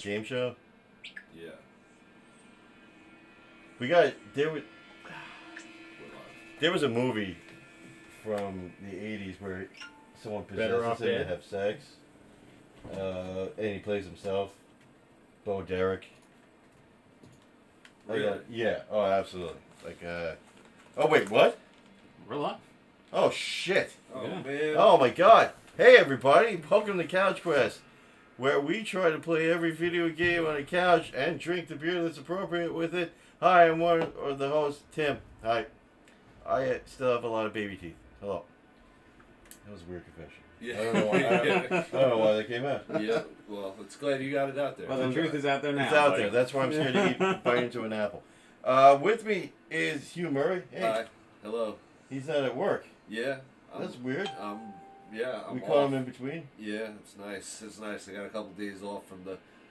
game show. Yeah. We got there was a movie from the '80s where someone possesses him to have sex, and he plays himself. Bo Derek. Really? Yeah. Oh, absolutely. Oh wait, what? We're live. Oh shit. Oh Yeah. man. Oh my god. Hey everybody, welcome to Couch Quest, where we try to play every video game on a couch and drink the beer that's appropriate with it. Hi, I'm one of the hosts, Tim. Hi. I still have a lot of baby teeth. Hello. That was a weird confession. Yeah. I don't know why. I don't know why that came out. Yeah. Well, it's glad you got it out there. Well, the truth is out there now. It's out buddy. there. That's why I'm scared to bite into an apple. With me is Hugh Murray. Hey, Hi. Hello. he's not at work. Yeah. That's weird. Yeah. I'm We call off. him in between. Yeah, it's nice. It's nice. I got a couple days off from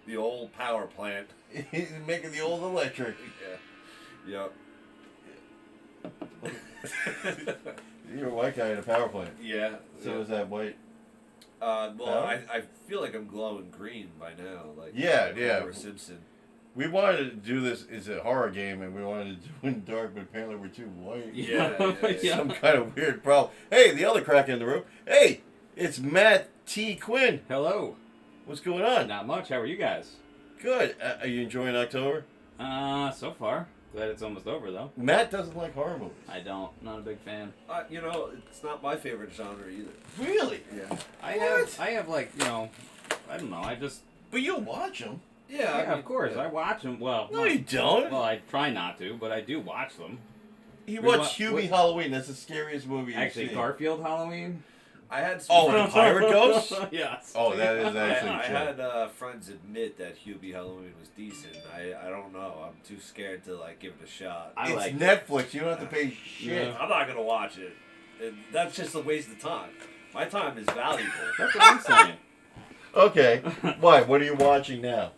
the old power plant. He's making the old electric. Yeah. You're a white guy in a power plant. Yeah. So yeah. is that white? Well, Power? I feel like I'm glowing green by now. Like Yeah, yeah. Homer Simpson. We wanted to do this as a horror game, and we wanted to do it in dark, but apparently we're too white. Yeah. Some kind of weird problem. Hey, the other crack in the room. Hey, it's Matt T. Quinn. Hello. What's going on? Not much. How are you guys? Good. Are you enjoying October? So far. Glad it's almost over though. Matt doesn't like horror movies. I don't. Not a big fan. It's not my favorite genre either. Really? Yeah. I have like, I don't know. I just. But you'll watch them. Yeah. Yeah, of course. I watch them. Well. No, you don't. Well, I try not to, but I do watch them. You We watched wa- Hubie what- Halloween. That's the scariest movie you've Actually, seen. Garfield Halloween. I had some Oh, friends, the pirate ghost? Yes. Oh, that is actually I true. had friends admit that Hubie Halloween was decent. I don't know. I'm too scared to give it a shot. I It's like it. Netflix. You don't have to pay shit. Yeah. I'm not gonna watch it. That's just a waste of time. My time is valuable. That's what I'm saying. Okay. Why? What are you watching now?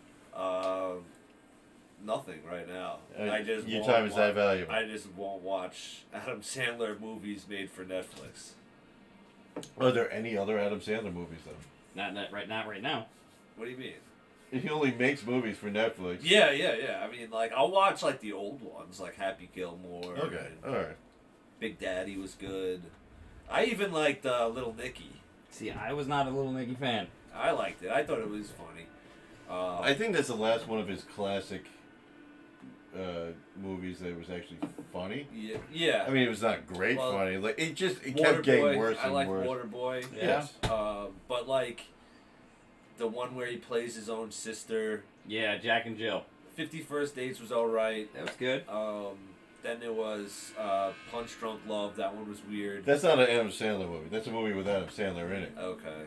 Nothing right now. I just Your won't time is that valuable. I just won't watch Adam Sandler movies made for Netflix. Are there any other Adam Sandler movies though? Not right now. What do you mean? He only makes movies for Netflix. Yeah. I mean, I'll watch the old ones, like Happy Gilmore. Okay. and All right. Big Daddy was good. I even liked Little Nicky. See, I was not a Little Nicky fan. I liked it. I thought it was funny. I think that's the last one of his classic movies that was actually funny. Yeah. I mean, it was not great Well, funny. It kept Waterboy, getting worse I and like worse. Waterboy. Yes. But the one where he plays his own sister. Yeah, Jack and Jill. 51st Dates was alright. That was good. Then there was Punch Drunk Love. That one was weird. That's not an Adam Sandler movie. That's a movie with Adam Sandler in it. Okay.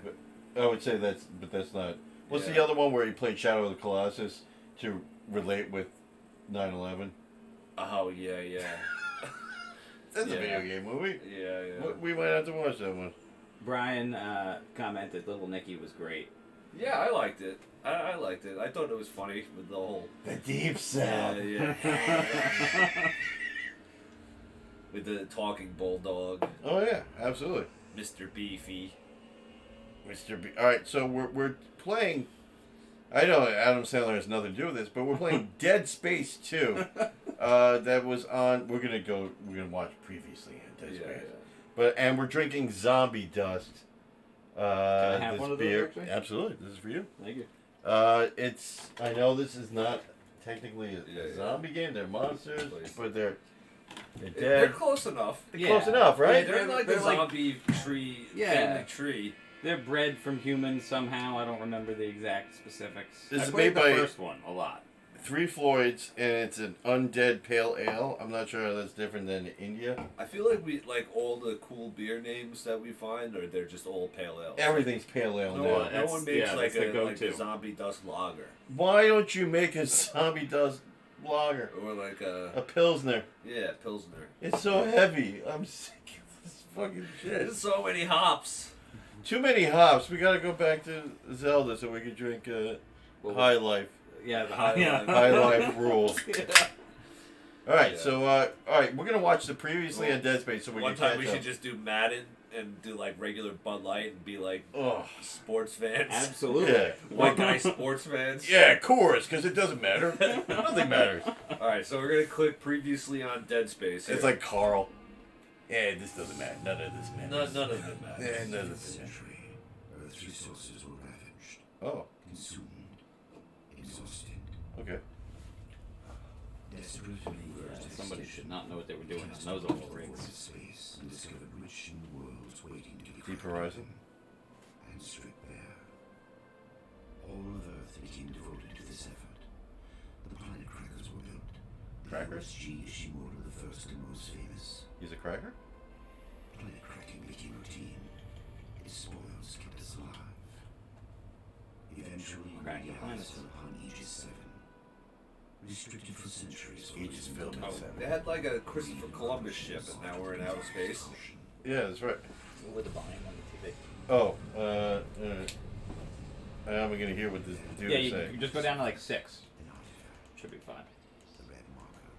I would say but that's not. What's Yeah. the other one where he played Shadow of the Colossus to relate with 9/11? Oh yeah. That's Yeah. a video game movie. Yeah. We might have to watch that one. Brian commented Little Nicky was great. Yeah, I liked it. I liked it. I thought it was funny with the whole. The Deep South. Yeah. With the talking bulldog, Oh yeah, absolutely. Mr. Beefy. Mr. B. All right, so we're playing. I know Adam Sandler has nothing to do with this, but we're playing Dead Space 2. That was on. We're gonna watch previously in Dead Space. And we're drinking Zombie Dust. Can I have this one of those, beer. actually? Absolutely, this is for you. Thank you. I know this is not technically a zombie game. They're monsters, Please. but they're They're dead. close enough. They're close enough, right? They're like They're the like- zombie tree, Yeah. family tree. They're bred from humans somehow. I don't remember the exact specifics. This I is played made the by- first one a lot. Three Floyds, and it's an undead pale ale. I'm not sure how that's different than India. I feel like we all the cool beer names that we find, or they're just all pale ale. Everything's pale ale No now. one, no one makes that's the a go-to. zombie dust lager Why don't you make a zombie dust lager? or A pilsner. pilsner. It's so heavy. I'm sick of this fucking shit. There's so many hops. Too many hops. We gotta go back to Zelda so we can drink High Life. Yeah, the High yeah. Life. High Life rules. Yeah. All right, Yeah. so all right, we're gonna watch the previously on Dead Space. So we One can time catch we up. should just do Madden and do like regular Bud Light and be like Oh. sports fans. Absolutely. Yeah. White guy sports fans. Yeah, of course, because it doesn't matter. Nothing matters. Alright, so we're gonna click previously on Dead Space. It's like Carl. Yeah, this doesn't matter. None of this matters. None of it matters. Yeah, none of This this matters. century, Earth's resources were ravaged, Oh, consumed, exhausted. okay. Desperate maneuvers to Somebody extinction, should not know what they were doing on cast those off old the rigs. void of space and discovered rich new worlds waiting to be Deep crackled Horizon? and stripped bare. All of Earth became devoted to this effort. The planet crackers were built. Crackers? G. Ishimura, the first and most famous. He's a cracker? Planet cracking became routine. Its spoils kept us alive. Eventually, Crack we the planets. fell upon Aegis 7. Restricted for centuries. Aegis filled Oh, with seven. they had like a Christopher Columbus ship, and now we're in outer space. Yeah, that's right. With the volume on the TV. Oh, I'm gonna hear what this dude Yeah, is you saying. just go down to like 6. An artifact, Should be fine. the red marker.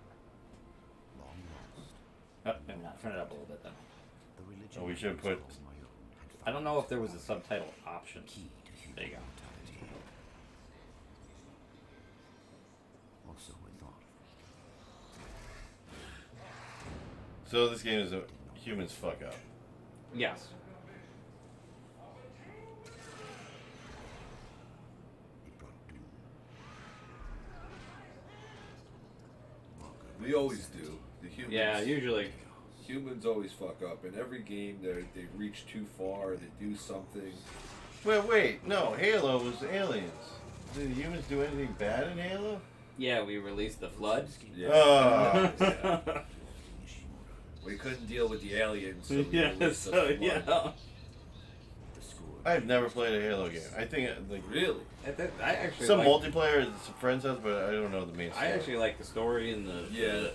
Long lost. Oh, maybe not. Turn it up a little bit then. The religion Oh, we should put- I don't know if there was a subtitle option. key to human There you go. mortality. Also with thought. So this game is a humans fuck up. Yes. It brought doom. We always do. The humans. Yeah, usually. Humans always fuck up. In every game, they reach too far. They do something. Wait, no. Halo was aliens. Did the humans do anything bad in Halo? Yeah, we released the flood. Yeah. Oh. Yeah. We couldn't deal with the aliens. So we Yeah, released the so flood. yeah. The score. I've never played a Halo game. I think like Really? I actually some like, multiplayer at some friends' house, but I don't know the main story. I actually like the story and the Yeah.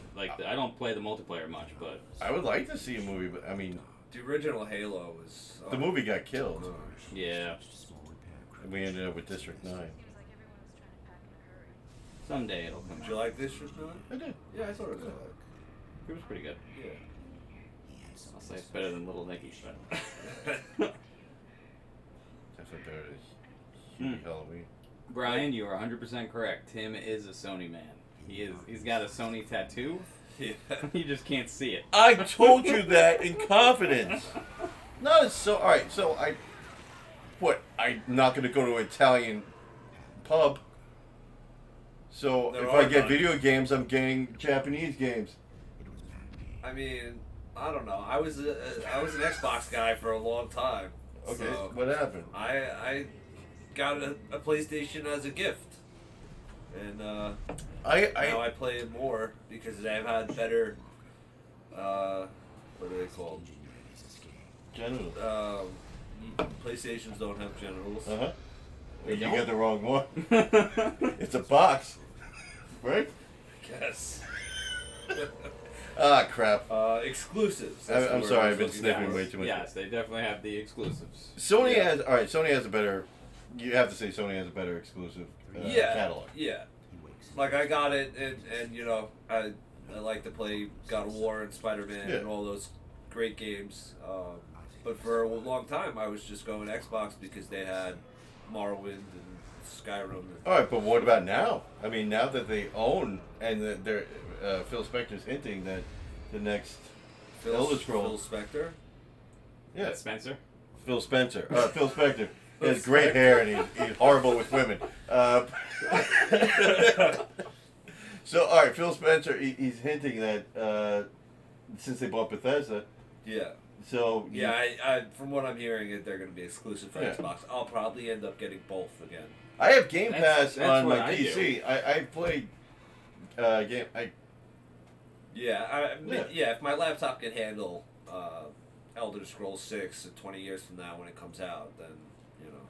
I don't play the multiplayer much, but I would like to see a movie, but I mean, The original Halo was. the movie got killed, gosh. yeah, Small repair and we ended up with District 9. Seems like everyone was trying to pack in a hurry. someday it'll come Did out. you like this, Tristan? I did. Yeah, I thought it was alright. It was pretty good. Yeah. I'll say it's better than Little Nicky, but Definitely better than Hugh Halloween. Brian, you are 100% correct. Tim is a Sony man. He's got a Sony tattoo. Yeah. You just can't see it. I told you that in confidence. Not so. All right, so I'm not going to go to an Italian pub. So There if are I get none. video games, I'm getting Japanese games. I mean, I don't know. I was an Xbox guy for a long time. Okay, So what happened? I got a PlayStation as a gift, and now I I play it more because they've had better. What are they called? genitals. PlayStations don't have genitals. Uh huh. They You don't? got the wrong one. It's a box, right? Yes. Ah, crap. Exclusives. That's the I'm word sorry, I I've was been looking sniffing for. way too much. Yes, they definitely have the exclusives. Sony Yeah. has Sony has a better. You have to say Sony has a better exclusive Yeah. catalog. Yeah. Like I got it, and you know I like to play God of War and Spider-Man Yeah. and all those great games. But for a long time, I was just going Xbox because they had Morrowind and Skyrim. All right, but what about now? I mean, now that they own and that they're Phil Spector's hinting that the next Elder Scrolls. Phil Spector. Yeah, Spencer? Phil Spencer. Phil Spector. He has Phil great Spector. hair and he's horrible with women. So, all right, Phil Spencer. He's hinting that since they bought Bethesda, Yeah. so Yeah, I from what I'm hearing, they're going to be exclusive for Yeah. Xbox. I'll probably end up getting both again. I have Game That's- Pass that's on what my I PC. I played game. Yeah, Yeah. yeah. If my laptop can handle Elder Scrolls 6 20 years from now when it comes out, then you know.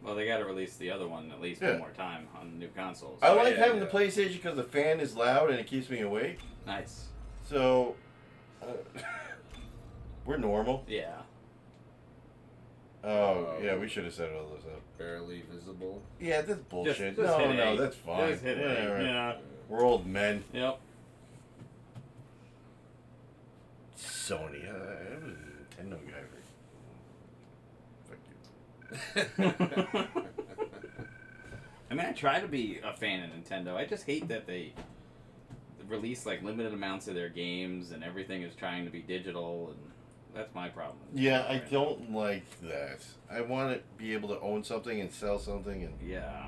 Well, they got to release the other one at least Yeah. one more time on the new consoles. I like yeah, having yeah. the PlayStation because the fan is loud and it keeps me awake. Nice. So we're normal. Yeah. Oh yeah, we should have set all those up. Barely visible. Yeah, that's bullshit. Just hit no, A. that's fine. Just hit A. Whatever. Yeah. We're old men. Yep. Sony. I was a Nintendo guy I mean, I try to be a fan of Nintendo. I just hate that they release like limited amounts of their games and everything is trying to be digital, and that's my problem. Yeah, I don't like that. I want to be able to own something and sell something, and Yeah.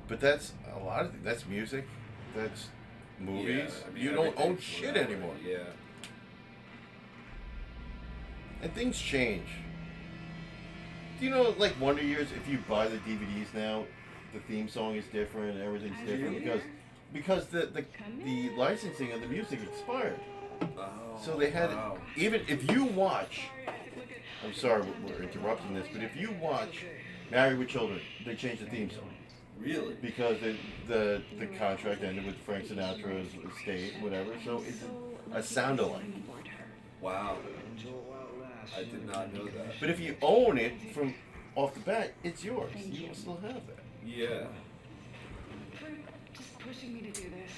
but that's a lot of that's music, that's movies. Yeah, I mean, you don't own everything's shit whatever. anymore, Yeah. and things change. Do you know, like Wonder Years? If you buy the DVDs now, the theme song is different. Everything's different because the licensing of the music expired. Oh, So they had wow. even if you watch. I'm sorry we're interrupting this, but if you watch Married with Children, they changed the theme song Really? because the contract ended with Frank Sinatra's estate, whatever. So it's a sound-alike. Wow. I did not know that. But if you own it from off the bat, it's yours. You will still have that. Yeah. For just pushing me to do this.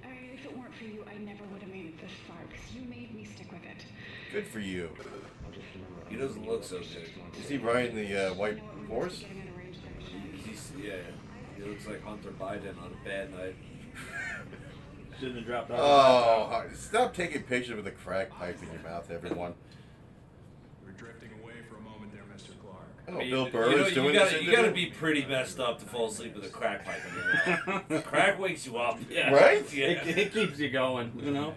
I mean, if it weren't for you, I never would have made it this far because you made me stick with it. Good for you. He doesn't look so good. Is he riding the white horse? Getting an arranged marriage. Yeah. He looks like Hunter Biden on a bad night. Shouldn't have dropped off. Oh, stop taking pictures with a crack pipe in your mouth, everyone. We're drifting away for a moment there, Mr. Clark. Oh, You- Bill you Burr know, is doing this. you gotta be pretty messed up to fall asleep with a crack pipe in your mouth. Crack wakes you up. Yeah. Right? Yeah. It keeps you going, you know?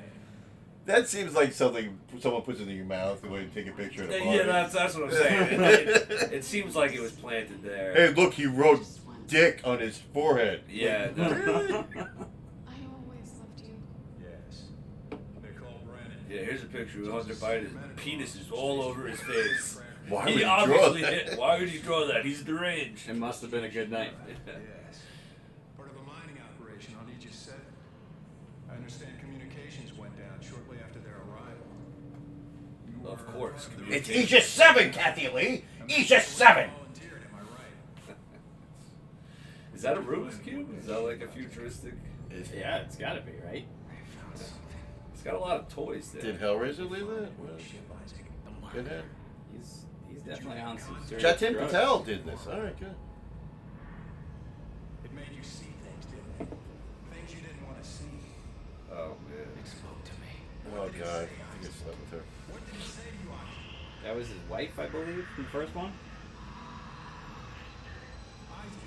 That seems like something someone puts into your mouth when you take a picture of a Yeah, that's what I'm saying. It seems like it was planted there. Hey, look, he wrote dick on his forehead. Yeah. I always loved you. Yes. Nicole Brennan. Yeah, here's a picture of Hunter Biden. Penis is all over his face. Why would He he draw obviously that? why would he draw that? He's deranged. It must have been a good night. Yes. Part of a mining operation on Aegis 7. I understand communications went down shortly after their arrival. You Of were, course. It's Aegis 7, Kathy Lee! Aegis 7! volunteered, am I right? Is that a Rubik's Cube? Is that like a futuristic? Yeah, it's gotta be, right? It's got a lot of toys there. Did Hellraiser leave that? Well, good head. He's definitely on some serious Jatin drugs. Patel did this. Alright, good. It made you see things, didn't it? Things you didn't want to see. Oh man. Oh, God. I think I slept with her. What did he say to you on That was his wife, I believe, in the first one.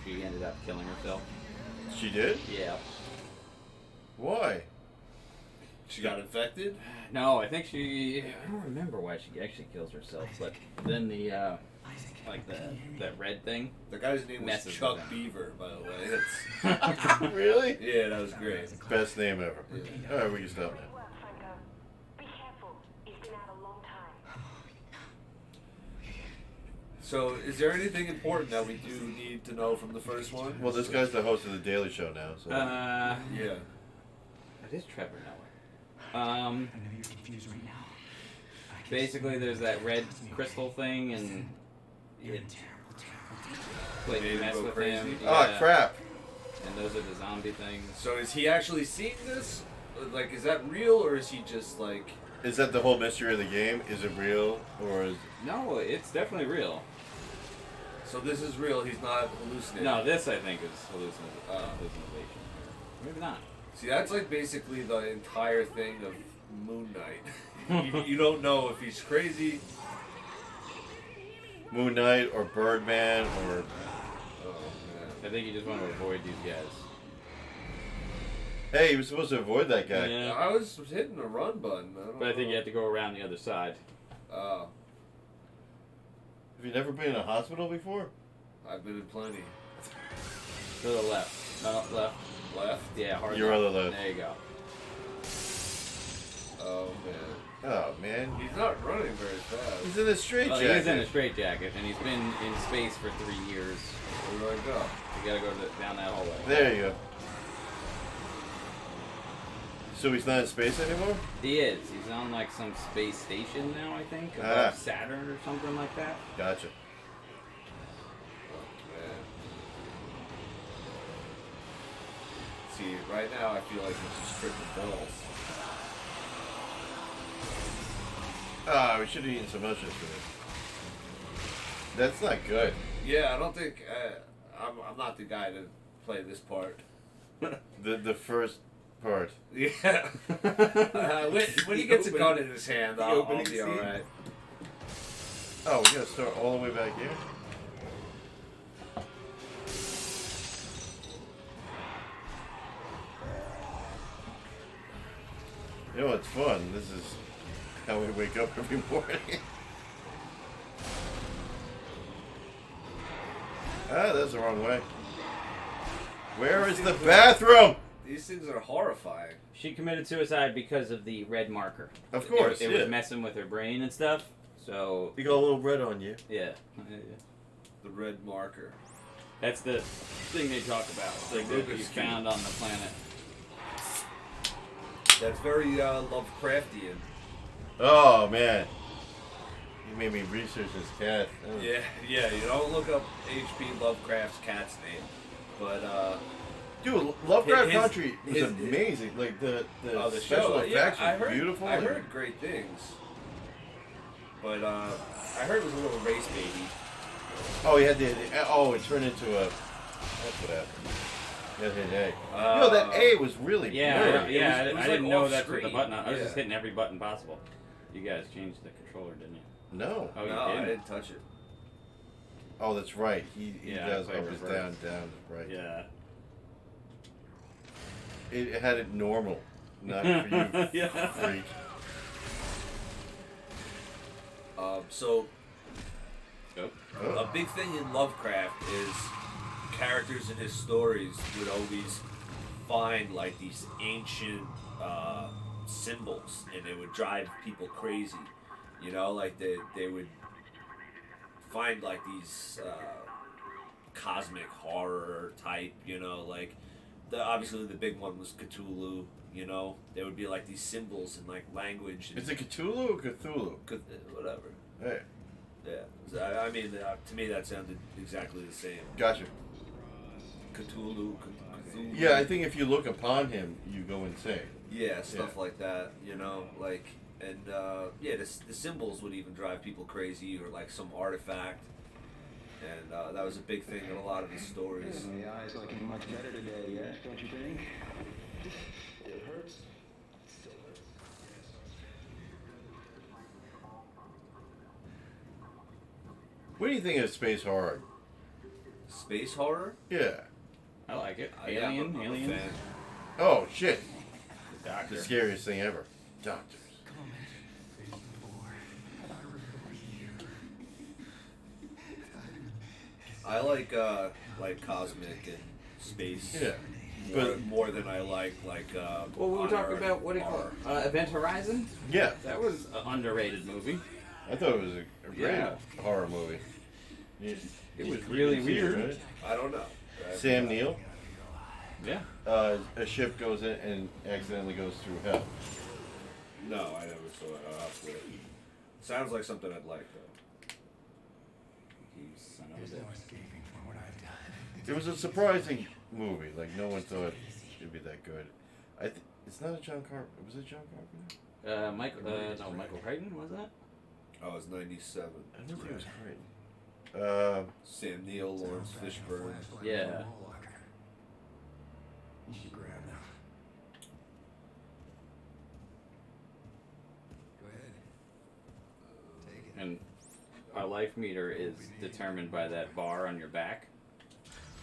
She ended up killing herself. She did? Yeah. Why? She got infected? No, I think she. I don't remember why she actually kills herself, but then the like that red thing. The guy's name was Messes Chuck with them. Beaver, by the way. Really? Yeah, that was great. Best name ever. Alright, we can stop now. Well, Franco, be careful. He's been out a long time. So, is there anything important that we do need to know from the first one? Well, this guy's the host of The Daily Show now, so. Yeah. It is Trevor Noah. Basically, there's that red crystal thing, and it like Made him mess go with crazy? him. Oh, Yeah. crap. And those are the zombie things. So, is he actually seeing this? Like, is that real, or is he just like. Is that the whole mystery of the game? Is it real, or is... No, it's definitely real. So, this is real, he's not hallucinating? No, this I think is hallucination. Maybe not. See, that's like basically the entire thing of Moon Knight. you don't know if he's crazy. Moon Knight, or Birdman, or... Oh, man. I think you just want to avoid these guys. Hey, he was supposed to avoid that guy. Yeah. I was hitting the run button. But I think you have to go around the other side. Oh, Have you never been in a hospital before? I've been in plenty. To the left. No, left. Left? Yeah, hard Your left. other left. There you go. Oh, man. Oh, man. He's not running very fast. He's in a straight Well, jacket. he is in a straitjacket, and he's been in space for 3 years. Where do I go? You gotta go down that hallway. There you go. So he's not in space anymore? He is. He's on like some space station now, I think, above Ah. Saturn or something like that. Gotcha. Man. See, right now I feel like he's just stripping balls. Ah, we should have eaten some mushrooms for this. That's not good. Yeah, I don't think I'm not the guy to play this part. The first part. Yeah. When he gets a gun in his hand, I'll opening be scene. alright. Oh, we gotta start all the way back here? You know what's fun? This is how we wake up every morning. Ah, that's the wrong way. Where is the bathroom? These things are horrifying. She committed suicide because of the red marker. Of course, It yeah. was messing with her brain and stuff. So You got a little red on you. yeah. The red marker. That's the thing they talk about. Like that you found on the planet. That's very Lovecraftian. Oh man, you made me research this cat. Oh. Yeah, you don't look up H.P. Lovecraft's cat's name, but Dude, Lovecraft His- Country was his- amazing. Like the the special show. effects I were heard, beautiful. I and- heard great things, but I heard it was a little race baby. Oh, he had the. Oh, it turned into a. That's what happened. It hit A. No, that A was really Yeah, blurry. yeah. It was I didn't like know off that's what the screen. button. I was Yeah. just hitting every button possible. You guys changed the controller, didn't you? No. Oh, No, you I didn't. didn't touch it. Oh, that's right. He Yeah, does play up is reverse. down is right. Yeah. It had it normal, not for you, Yeah. freak. So Nope. Oh. a big thing in Lovecraft is characters in his stories would always find like these ancient symbols, and it would drive people crazy. You know, like they would find like these cosmic horror type. You know, like obviously the big one was Cthulhu. You know, there would be like these symbols and like language. And Is it Cthulhu or Cthulhu? whatever. Hey, Yeah, so, I mean, to me that sounded exactly the same. gotcha. Cthulhu. Yeah, I think if you look upon him, you go insane. Yeah, stuff Yeah. like that. You know, like, and yeah, the symbols would even drive people crazy, or like some artifact. And that was a big thing in a lot of his stories. The eye's looking much better today, yes, don't you think? It hurts. Still hurts. What do you think of space horror? Space horror? Yeah. I like it. Yeah, Alien, I'm a Aliens. fan. Oh shit! The Doctor. The scariest thing ever. Doctors. I like cosmic and space. Yeah. More than I like Well, we were on talking Earth about what do you call horror. it? Event Horizon. Yeah. That was an underrated movie. I thought it was a great Yeah. horror movie. It was really You see it, weird. right? I don't know. Sam Neill. Yeah. A ship goes in and accidentally goes through hell. No, I never saw it. I'll have to wait. Sounds like something I'd like though. You son of a There's no bitch. escaping from what I've done. It was a surprising movie. Like no one thought it'd be that good. It's not a John Carpenter. Was it John Carpenter? Michael Crichton, was that? Oh, it's 97. I don't think it was great. Sam Neill, Lawrence Fishburne. Yeah. You should grab them. Go ahead. Take it. And our life meter is determined by that bar on your back.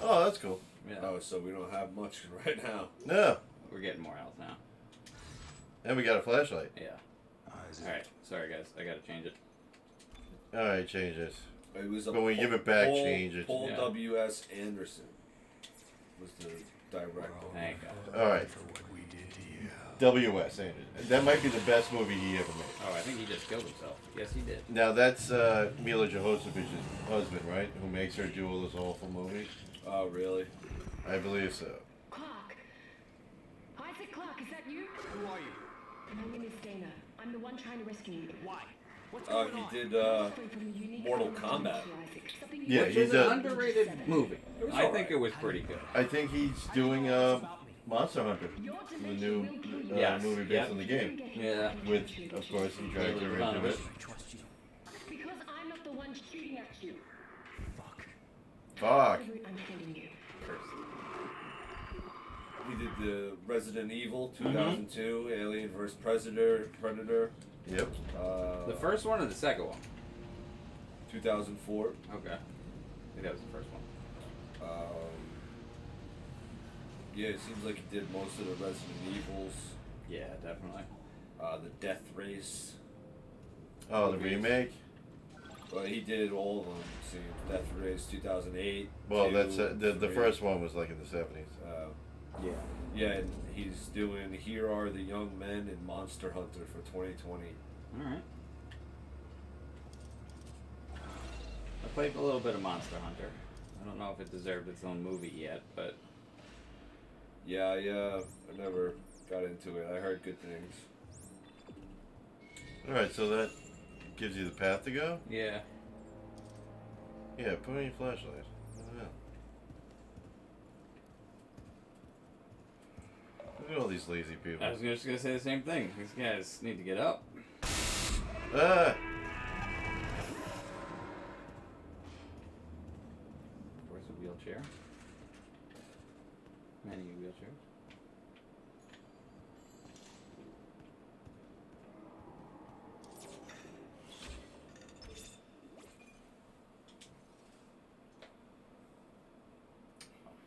Oh, that's cool. Yeah. Oh, so we don't have much right now. No. We're getting more health now. And we got a flashlight. Yeah. Eyes All right. Sorry, guys. I gotta change it. All right, change this. It was a When we give it back, change it. Paul Yeah. W.S. Anderson was the director. Thank God. All right. for what we did to you. W.S. Anderson. That might be the best movie he ever made. Oh, I think he just killed himself. Yes, he did. Now that's Mila Jovovich's husband, right? Who makes her do all those awful movies? Oh, really? I believe so. Clark. Isaac Clark, is that you? Who are you? My name is Dana. I'm the one trying to rescue you. Why? What's Oh, going on? he did Suffering from a unique Mortal form of Kombat. dementia, Isaac. Something Yeah, you Which he's is an a- underrated movie. was I alright. think it was pretty good. I think he's doing Monster Hunter, Your the dementia new will kill you. Yes. movie based Yep. on the game. Yeah. With, of course, he dragged her into it. Because I'm not the one shooting at you. Fuck. I'm kidding you. He did the Resident Evil 2002, Alien vs. Predator. Yep. The first one or the second one? 2004. Okay. I think that was the first one. Yeah, it seems like he did most of the Resident Evils. Yeah, definitely. The Death Race. Oh, the remake? Well, he did all of them. See, Death Race 2008. Well, 2, that's the 3. first one was like in the 70s. Yeah. Yeah, and he's doing Here Are the Young Men and Monster Hunter for 2020. Alright. I played a little bit of Monster Hunter. I don't know if it deserved its own movie yet, but... Yeah, I never got into it. I heard good things. Alright, so that gives you the path to go? Yeah. Yeah, put on your flashlight. What the hell? Look at all these lazy people. I was just gonna say the same thing. These guys need to get up. Ah! Where's the wheelchair? Many wheelchairs.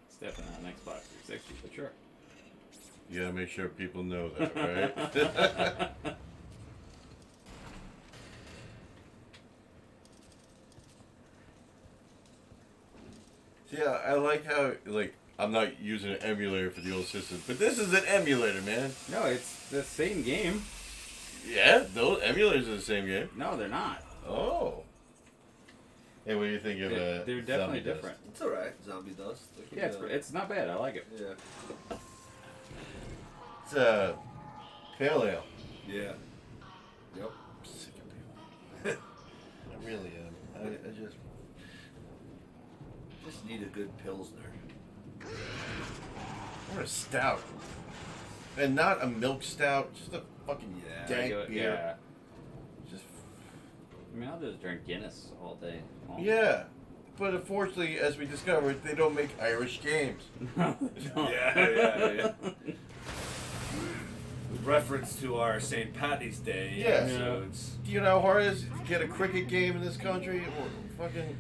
It's definitely not an Xbox 360, but sure. You gotta make sure people know that, right? See, I like how, like, I'm not using an emulator for the old system, but this is an emulator, man. No, it's the same game. Yeah, those emulators are the same game. No, they're not. Oh. Hey, what do you think of They're definitely Zombie Dust? different. It's alright. Zombie Dust. Yeah, it's not bad. I like it. Yeah. It's pale ale. Yeah. Yep. I'm sick of pale ale. I really am. I Just need a good Pilsner. or a stout. And not a milk stout, just a fucking dank Regular- beer. Yeah. Just I mean, I'll just drink Guinness all day. long. yeah. But unfortunately, as we discovered, they don't make Irish games. No, they don't. Yeah. Reference to our St. Patty's Day Yeah. episodes. Do you know how hard it is to get a cricket game in this country? Or fucking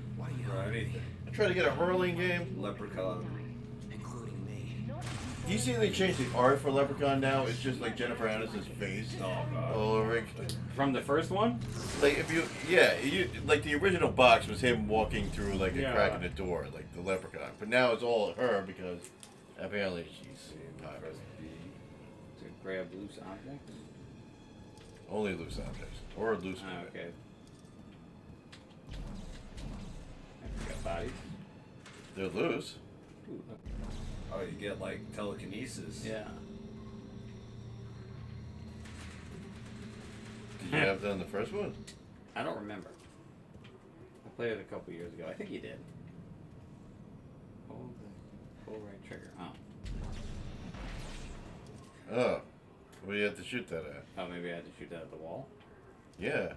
Or anything. try to get a hurling game? Leprechaun. including me. Do you see they changed the art for Leprechaun now? It's just like Jennifer Aniston's face Oh, God. all over it. From the first one? Like if you, like the original box was him walking through like a Yeah. crack in the door, like the Leprechaun. But now it's all her because apparently she's popular. To grab loose objects? Only loose objects or loose Ah, movement. okay. I got bodies. They're loose. Ooh, look. Oh, you get like telekinesis. Yeah. Did you have that in the first one? I don't remember. I played it a couple years ago. I think he did. Hold the pull right trigger. Oh. Oh, what do you have to shoot that at? Oh, maybe I had to shoot that at the wall. Yeah.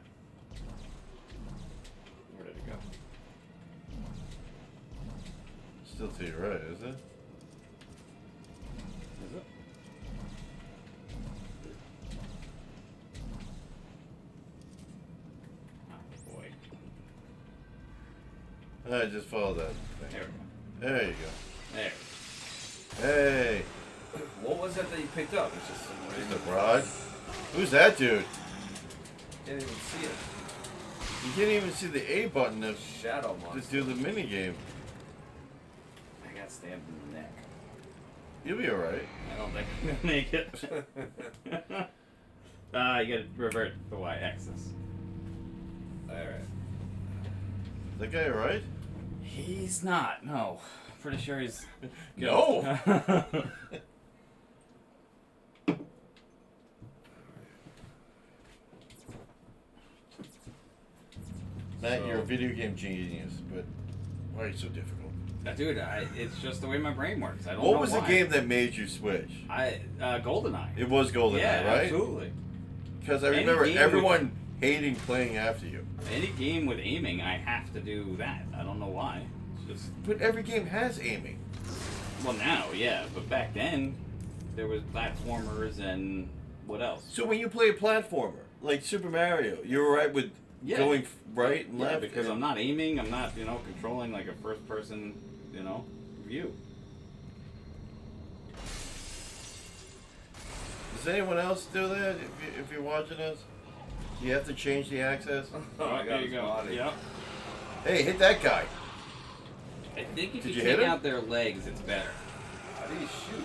Where did it go? Still to your right, is it? Is it? Oh boy. Alright, just follow that thing. There we go. There you go. There. Hey, What was that you picked up? It's just some just a random. broad. Who's that dude? Can't even see it. You can't even see the A button to Shadow monster. do the mini game. I got stabbed in the neck. You'll be alright. I don't think I'm gonna make it. You gotta revert the y-axis. Alright. That guy alright? He's not. No. Pretty sure he's. No. Matt, you're a video game genius, but why are you so difficult? Dude, it's just the way my brain works. I don't know What was the why. game that made you switch? GoldenEye. It was GoldenEye, Yeah, right? absolutely. Because I Any remember game everyone hating playing after you. Any game with aiming, I have to do that. I don't know why. It's But every game has aiming. Well, now, yeah, but back then, there was platformers and what else? So when you play a platformer, like Super Mario, you're right with Yeah. going right and Yeah, left? because I'm not aiming, I'm not, controlling like a first-person, view. Does anyone else do that if you're watching this? You have to change the access? Oh, I got there you his go. body. Yep. Hey, hit that guy. I think if Did you you hit take him? out their legs, it's better. How do you shoot?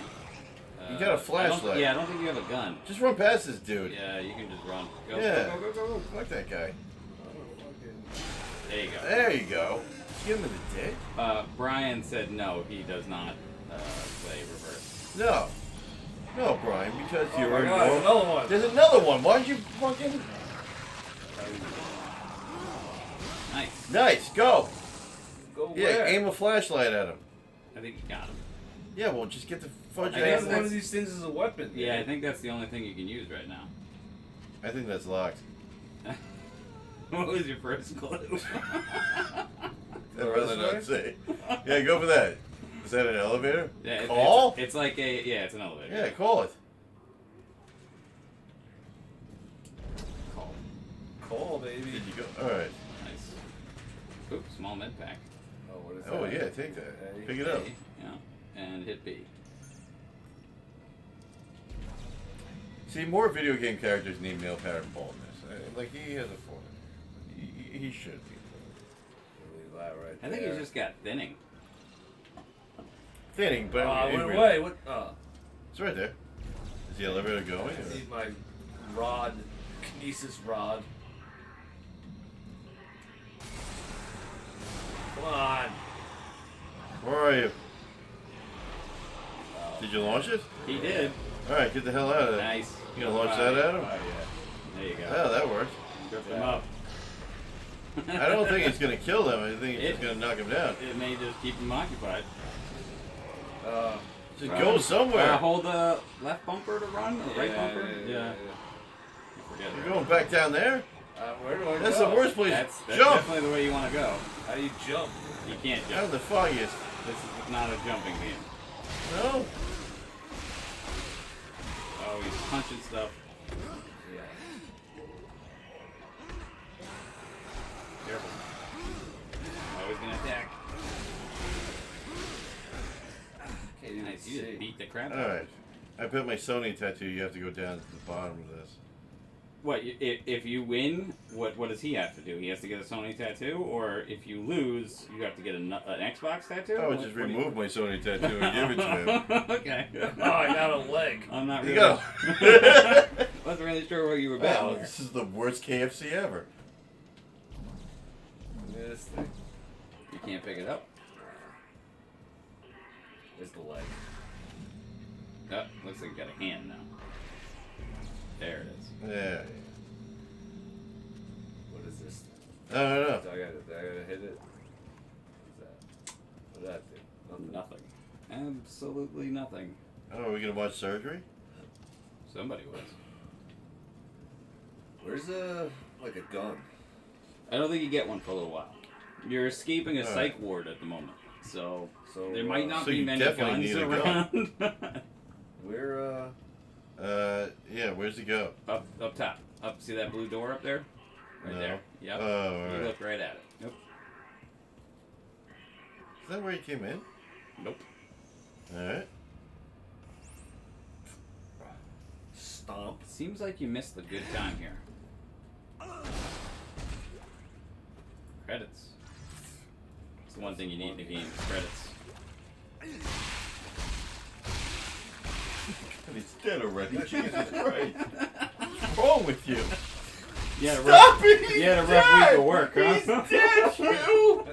You got a flashlight. I don't think you have a gun. Just run past this dude. Yeah, you can just run. Go, Yeah. go. Fuck that guy. There you go. There you go. Give him in the dick. Brian said no, he does not play reverse. No. No, Brian, because Oh you're my God, there's another one. There's another one. Why don't you fucking... Nice. Nice, go. Go Yeah, where? aim a flashlight at him. I think you got him. Yeah, well, just get the fudge I I guess ass. guess one of these things is a weapon. Yeah, I think that's the only thing you can use right now. I think that's locked. What was your first clue? I'd rather not say. Yeah, go for that. Is that an elevator? Yeah, Call? It's like it's an elevator. Yeah, call it. Call. Call, baby. Did you go? All right. Nice. Oops, small med pack. Oh, what is Oh that? yeah, take that. Okay. Pick it up. A, yeah, and hit B. See, more video game characters need male pattern baldness. Like he has a forehead. He should be. Leave that right I think there. he's just got thinning. Thinning, but I in went real- away. What? It's right there. Is the elevator going? I need my rod, kinesis rod. Come on. Where are you? Did you launch it? He did. All right, get the hell out of there. Nice. You gonna launch that at him? Oh, yeah. There you go. Yeah, that worked. Grip him up. I don't think it's gonna kill them. I think it's just gonna knock them down. It may just keep him occupied. Just go somewhere. Hold the left bumper to run, or right Yeah, bumper. yeah. Forget it. You're going back down there? Where do I That's go? the worst place. That's Jump! definitely the way you want to go. How do you jump? You can't Out of jump. the foggiest. This is not a jumping game. No? Oh, he's punching stuff. Yeah. Careful. Oh, he's gonna attack. Can't even Nice. You just see. beat the crap out of Alright. it. I put my Sony tattoo. You have to go down to the bottom of this. What? If you win, what does he have to do? He has to get a Sony tattoo, or if you lose, you have to get an Xbox tattoo? I would just What do you- remove my Sony tattoo and give it to him. Okay. Oh, I got a leg. I'm not You really. go. Wasn't really sure what you were Wow, about. this is the worst KFC ever. This thing. You can't pick it up. There's the leg. Oh, looks like you got a hand now. There it is. Yeah. What is this? I don't know. Do I gotta hit it? What's that? What's that do? Nothing. Nothing. Absolutely nothing. Oh, are we gonna watch surgery? Somebody was. Where's like a gun? I don't think you get one for a little while. You're escaping a All psych ward at the moment, so So there might not So be you many definitely guns need a around. Where Yeah, where's he go? Up top. Up. See that blue door up there? Right No. there. Yep. Oh, You alright. look right at it. Nope. Is that where he came in? Nope. Alright. stomp? Seems like you missed a good time here. Credits. It's the one thing you need in the game. Credits. And he's dead already. Jesus Christ. What's wrong with you? You had a Stop rough, it! He's you had a rough dead! week of work, huh? He's dead, Hugh!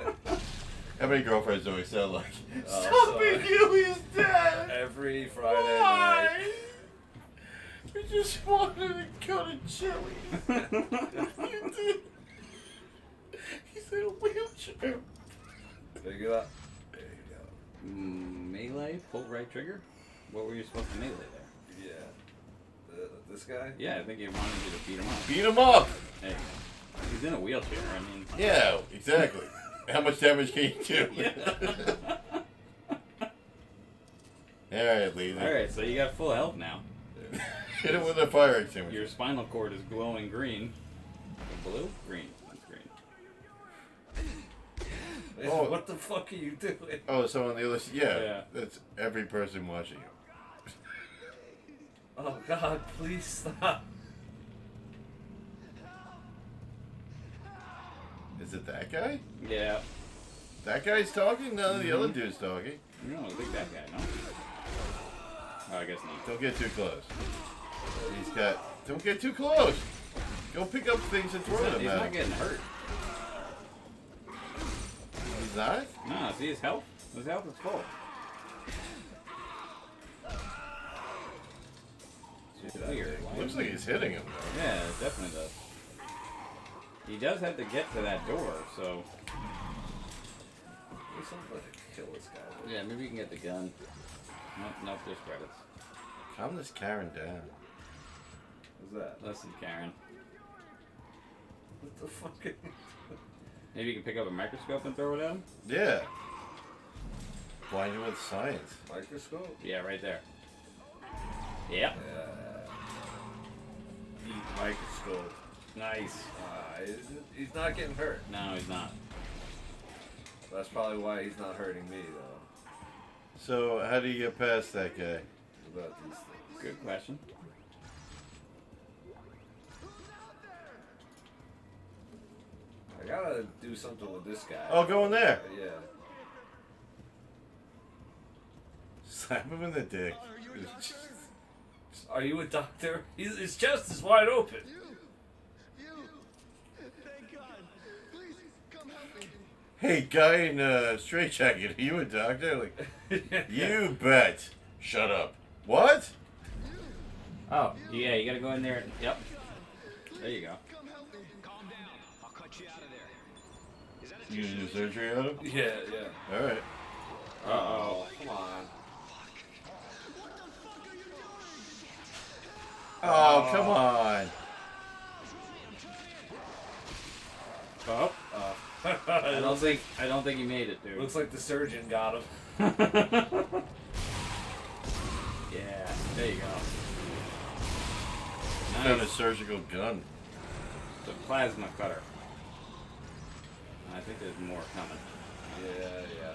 How many girlfriends do we sound like? Oh, Stop sorry. it, Hugh! He's dead! Every Friday Why? night. We just wanted to go to Chili's. You did. He's in a wheelchair. Pick it up. There you go. Melee? Pull right trigger? What were you supposed to melee there? Yeah. This guy? Yeah, I think he wanted you to beat him up. Beat him up! Hey, he's in a wheelchair. I mean, Yeah, exactly. How much damage can you do? Alright, Lee. Alright, so you got full health now. Hit it with a fire extinguisher. Your spinal cord is glowing green. Blue? Green. That's green. Oh. What the fuck are you doing? Oh, so on the other side. Yeah, Yeah. that's every person watching you. Oh God, please stop. Is it that guy? Yeah. That guy's talking? No, the other dude's talking. No, I think that guy, no? Oh, I guess not. Don't get too close. He's got. Don't get too close. Go pick up things and throw them He's at not him. getting hurt. He's not? No, see his health? His health is full. It's just weird. Why Looks is like he- he's hitting him though. Yeah, it definitely does. He does have to get to that door, so... There's something like to kill this guy. Yeah, maybe you can get the gun. Nope, just credits. Calm this Karen down. What's that? Listen, Karen. What the fuck? Maybe you can pick up a microscope and throw it at him? Yeah. Blind him with science. Microscope? Yeah, right there. Yep. Eat microscope. Nice. He's not getting hurt. No, he's not. That's probably why he's not hurting me, though. So, how do you get past that guy? What about these things? Good question. I gotta do something with this guy. Oh, go in there. Yeah. Slap him in the dick. Are you a doctor? His chest is wide open. Thank God. Please, come help me. Hey, guy in a straitjacket, are you a doctor? Like, you bet. Shut up. What? Oh, yeah, you gotta go in there. Yep. There you go. Come help me. Calm down. I'll cut you out of there. Is that a You gonna do surgery on him? Yeah, yeah. Alright. Uh-oh. Come on. Oh, come on. Oh. I don't think he made it, dude. Looks like the surgeon got him. Yeah, there you go. Found a Nice. surgical gun. The plasma cutter. I think there's more coming. Yeah, yeah.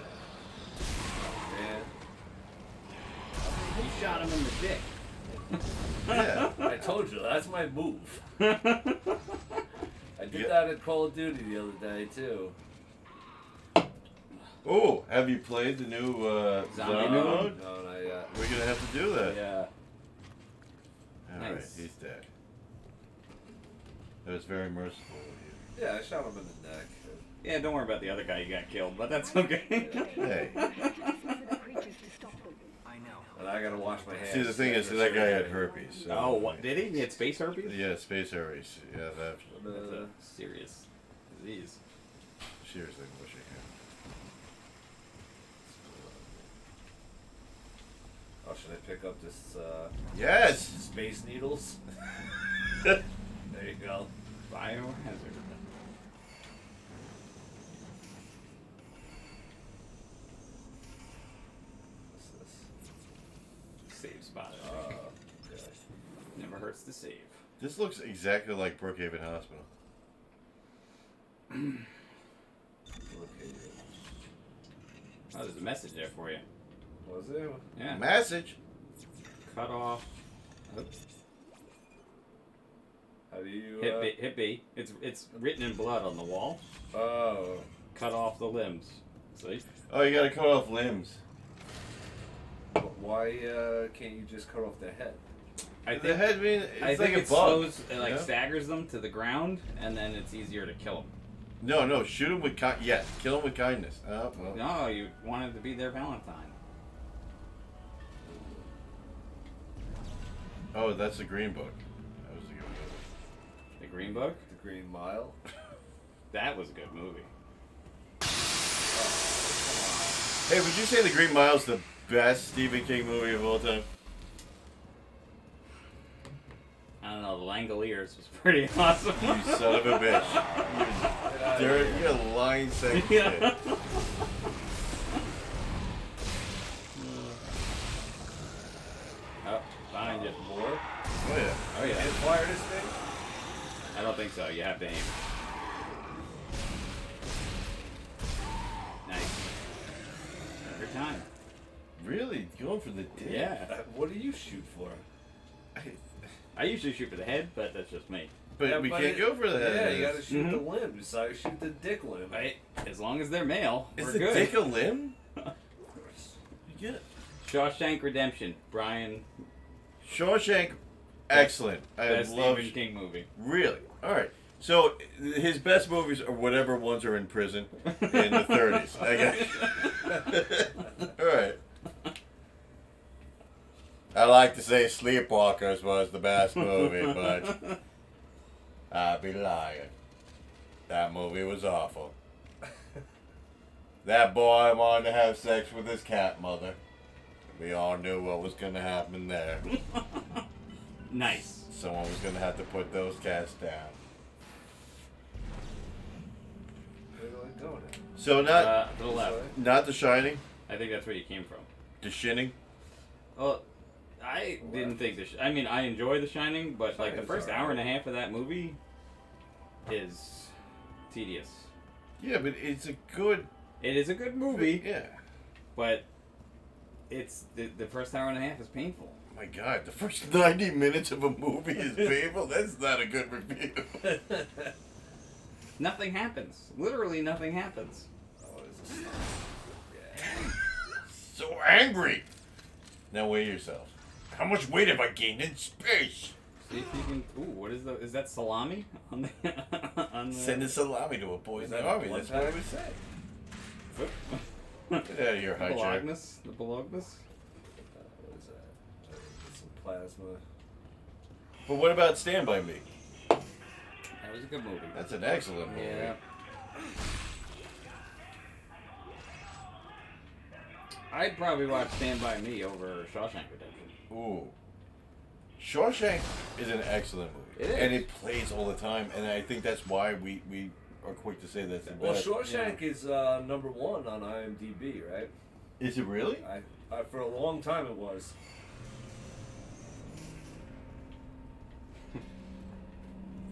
Man, You shot him in the dick. Yeah. I told you, that's my move. I did Yeah. that in Call of Duty the other day, too. Oh, have you played the new Zombie zombie mode? mode? No, not yet. We're gonna have to do that. Yeah. Alright, Nice. he's dead. That was very merciful of Yeah, I shot him in the neck. Yeah, don't worry about the other guy you got killed, but that's okay. you. Hey. I know. And I gotta wash my hands. See, the thing is, that guy had herpes. So Oh, what? Did he? He had space herpes? Yeah, space herpes. Yeah, that. That's a serious disease. Seriously, wish I Oh, should I pick up this, could. Yes! space needles? There you go. Biohazard. What's this? Save spot. Okay. Never hurts to save. This looks exactly like Brookhaven Hospital. Okay. Oh, there's a message there for you. Was there? Yeah. Message! Cut off. Oops. How do you, Hit B. It's written in blood on the wall. Oh. Cut off the limbs. See? Oh, you gotta cut off limbs. But why, can't you just cut off their head? I The think head being, it's I like think a it bug. slows, it like yeah? staggers them to the ground, and then it's easier to kill them. No, shoot him with yes, kill him with kindness. Oh, well. No, you wanted to be their Valentine. Oh, that's the green book. That was a good movie. The Green Book? The Green Mile? That was a good movie. Hey, would you say The Green Mile's the best Stephen King movie of all time? I don't know, The Langoliers was pretty awesome. You son of a bitch. dirt. You got lying saying shit. Oh, behind you. More? Oh yeah. Oh yeah. Can't fire this thing? I don't think so. You have to aim. Nice. Every time. Really? Going for the dick? Yeah. What do you shoot for? I usually shoot for the head, but that's just me. But Yeah, we but can't go for the head. Yeah, you gotta shoot the Mhm. limb. So you shoot the dick limb. Right? As long as they're male, Is we're the good. dick a limb? You get it. Shawshank Redemption. Brian, Shawshank, excellent. I best love. Stephen King movie. Really? All right. So his best movies are whatever ones are in prison in the 30s. I guess. All right. I like to say Sleepwalkers was the best movie, but I'd be lying. That movie was awful. That boy wanted to have sex with his cat mother. We all knew what was going to happen there. Nice. Someone was going to have to put those cats down. Where do I go now? So To the left. not The Shining, I think that's where you came from. The Shining. Well, I didn't think I mean, I enjoy The Shining, but like the Shining's first alright. hour and a half of that movie is tedious. Yeah, but it's a good It is a good movie, Yeah. but it's the first hour and a half is painful. My God, the first 90 minutes of a movie is painful. That's not a good review. Nothing happens. Literally nothing happens. Oh, is this? Yeah. So angry. Now weigh yourself. How much weight have I gained in space? See if you can. Ooh, what is is that salami on the? on the Send a salami to a boy in Is the that a army. blood That's what I pack? would say. Foot? Get out of here, high check. Bolognas? The Bolognas? What is that? Some plasma. But what about Stand By Me? That was a good movie. That's an excellent movie. Yeah. I'd probably watch Stand By Me over Shawshank Redemption. Ooh. Shawshank is an excellent movie. It is. And it plays all the time, and I think that's why we are quick to say that's the Well, best. Shawshank is number 1 on IMDb, right? Is it really? I for a long time it was.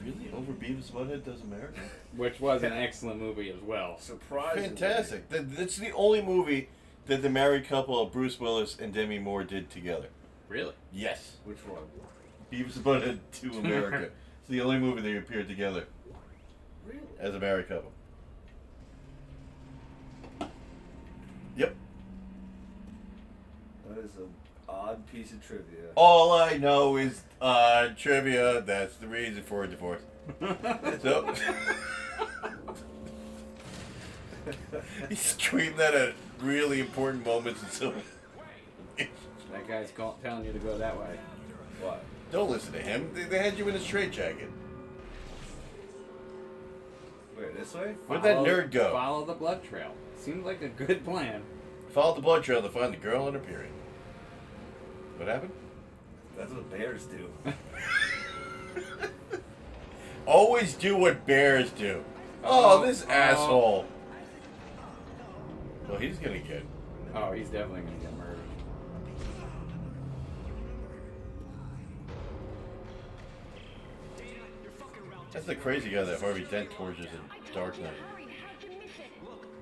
Really? Over Beavis Butthead Does America? Which was an excellent movie as well. Surprisingly. Fantastic. That's the only movie that the married couple of Bruce Willis and Demi Moore did together. Really? Yes. Which one? Beavis and Butthead to America. It's the only movie they appeared together Really? as a married couple. Yep. That is an odd piece of trivia. All I know is trivia. That's the reason for a divorce. So he screamed that at really important moments, and so That guy's telling you to go that way. What? don't listen to him. They had you in a straitjacket. Wait, this way? Where'd that nerd go? Follow the blood trail. Seems like a good plan. Follow the blood trail to find the girl in her period. What happened? That's what bears do. Always do what bears do. Oh, this asshole. Well, he's gonna get. Oh, he's definitely gonna get murdered. That's the crazy guy that Harvey Dent tortures in Dark Knight.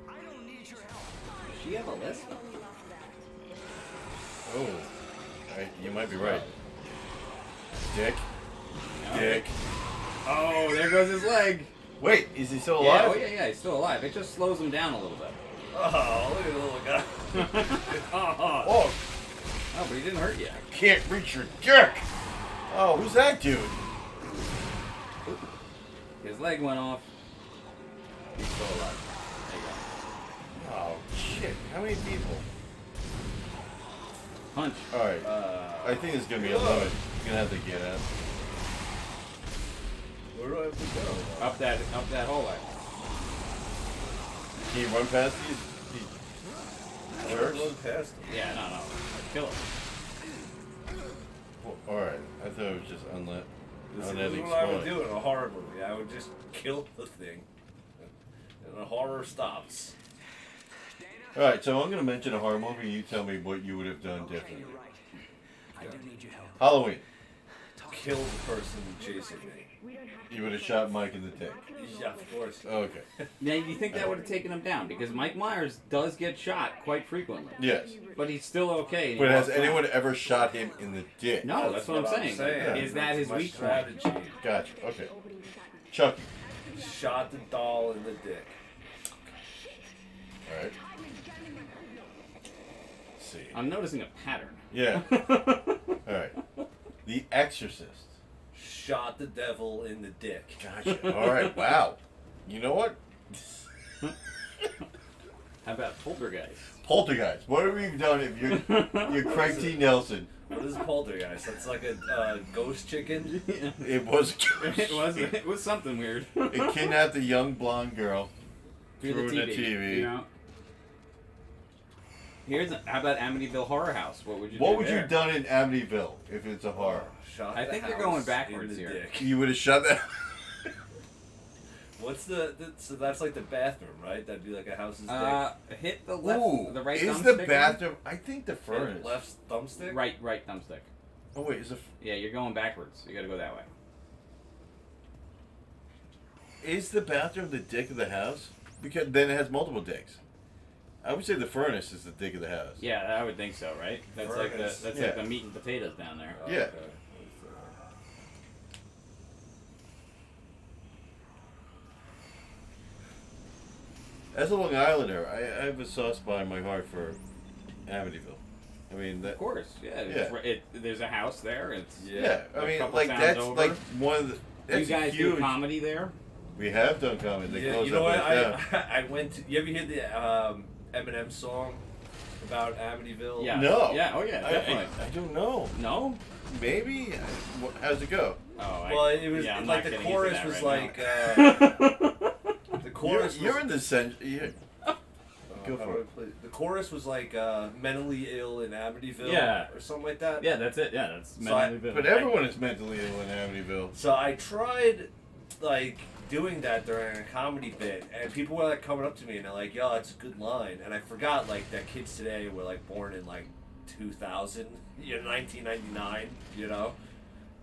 Does she have a list? Oh, you might be right. Dick. No. Dick. Oh, there goes his leg. Wait, is he still Yeah, alive? oh yeah, he's still alive. It just slows him down a little bit. Oh, look at the little guy. Oh, Oh, but he didn't hurt you. can't reach your dick. Oh, who's that dude? His leg went off. He's still alive. There you go. Oh, shit. How many people? Punch. Alright. I think it's gonna be a limit. You're gonna have to get out. Where do I have to go? Up that hallway. Can you run past these I jerks? run past him. Yeah, no. Kill him. Well, alright. I thought it was just This is unending what I would scrolling. do in a horror movie. I would just kill the thing. And the horror stops. All right, so I'm going to mention a horror movie, and you tell me what you would have done differently. I do need your help. Halloween. Kill the person chasing me. You would have shot Mike in the dick. Yeah, of course. Okay. Now, you think that would have taken him down? Because Mike Myers does get shot quite frequently. Yes. But he's still okay. and he But has walks around. anyone ever shot him in the dick? No, that's what I'm saying. Yeah. Is that his My weak point? strategy? Gotcha. Okay. Chucky. Shot the doll in the dick. All right. Let's see. I'm noticing a pattern. Yeah. All right. The Exorcist. Shot the devil in the dick. Gotcha. All right. Wow. You know what? How about Poltergeist? Poltergeist. What have we done if you're Craig T. Nelson? What is poltergeist? That's like a ghost chicken. It was. It was something weird. It kidnapped a young blonde girl. Through the TV. You know? How about Amityville Horror House? What would you do What would you there? have done in Amityville if it's a horror? Shot I the think you're house going backwards in the here. dick. You would have shot that. What's so that's like the bathroom, right? That'd be like a house's dick. Hit the left, Ooh, the right is thumbstick. the bathroom? I think the furnace. Left thumbstick. Right thumbstick. Oh wait, is Yeah, you're going backwards. You got to go that way. the bathroom the dick of the house? Because then it has multiple dicks. I would say the furnace is the dick of the house. Yeah, I would think so, right? That's like the Furnace. like the meat and potatoes down there. Oh, Yeah. okay. As a Long Islander, I have a soft spot in my heart for Amityville. I mean that. Of course, yeah. There's a house there. It's Yeah, I a mean couple like towns that's over. like one of the. That's You guys huge. do comedy there? We have done comedy. They Yeah, closed you know up what? right now. I went to. You ever hear the Eminem song about Amityville? Yeah. No. Yeah. Oh yeah. Definitely. I don't know. No. Maybe. How's it go? Oh. Well, it was I'm like not the getting into chorus that was right like the chorus. You're was, in the century. Go how for do it. I play- The chorus was like mentally ill in Amityville, Yeah. or something like that. Yeah, that's it. Yeah, that's So I- mentally But everyone is mentally ill in Amityville. So I tried like doing that during a comedy bit, and people were like coming up to me and they're like, "Yo, that's a good line," and I forgot like that kids today were like born in like 2000, 1999,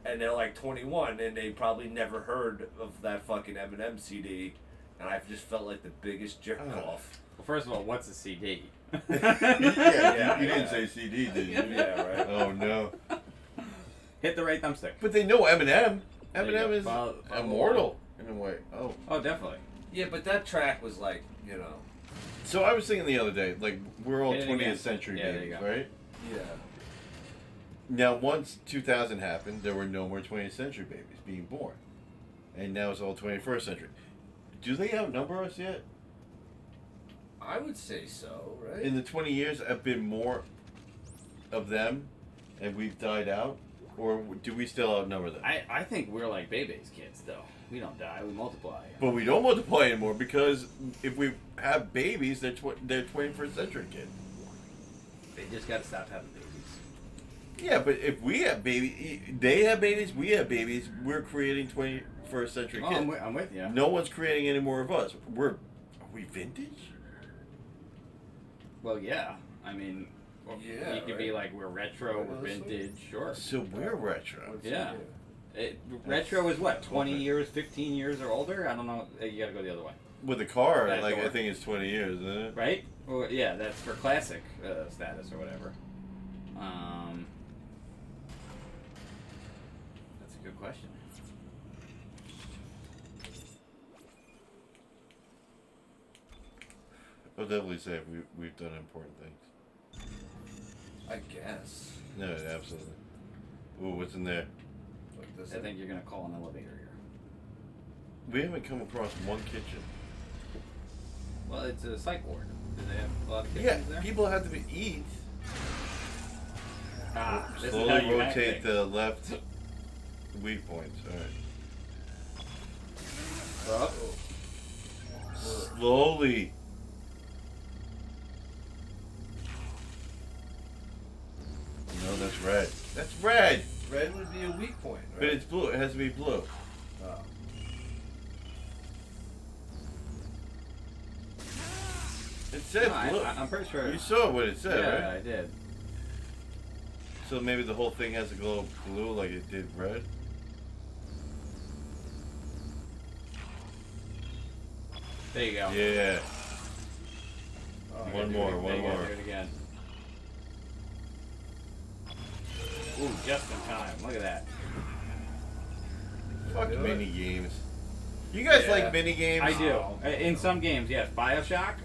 and they're like 21 and they probably never heard of that fucking Eminem CD, and I just felt like the biggest jerk off. Well, first of all, what's a CD? Yeah, you didn't say CD, did you? Yeah, right. Oh no. Hit the right thumbstick. But they know Eminem. There you Eminem go. is Well, immortal in a way. Oh. Oh, definitely. Yeah, but that track was like, So I was thinking the other day, like we're all Hit it 20th again. century Yeah, there babies, you go. right? yeah. Now, once 2000 happened, there were no more 20th century babies being born, and now it's all 21st century. Do they outnumber us yet? I would say so, right? In the 20 years, have been more of them, and we've died out, or do we still outnumber them? I think we're like Bebe's kids, though. We don't die, we multiply. But we don't multiply anymore because if we have babies, they're 21st century kids. They just gotta stop having babies. Yeah, but if we have babies, they have babies, we have babies, we're creating 21st century Oh, kids. I'm with you. No one's creating any more of us. Are we vintage? Well, yeah. I mean, Yeah, you could be right. like, we're retro, we're Honestly. vintage, sure. So we're retro. Yeah. Retro is what, 20 years, 15 years or older? I don't know. You gotta go the other way. With a car, That like door. I think it's 20 years, isn't it? Right? Well, yeah, that's for classic status or whatever. That's a good question. I'll definitely say we've done important things. I guess. No, absolutely. Ooh, what's in there? Like this. I think you're gonna call an elevator here. We haven't come across one kitchen. Well, it's a psych ward. Do they have a lot of Yeah, kitchens there? people have to eat. This is how Slowly you hack rotate things. the left weak points. All right. Slowly. No, that's red. That's red. Red would be a weak point, right? But it's blue. It has to be blue. Oh. It said No, blue. I'm pretty sure. You saw what it said, Yeah, right? I did. So maybe the whole thing has to glow blue like it did red? There you go. Yeah. Oh, One Do more, it, one there you go, more. do it again. Ooh, just in time. Look at that. Fuck Do it. mini games. You guys Yeah. like mini games? I do. In some games, yes. Bioshock,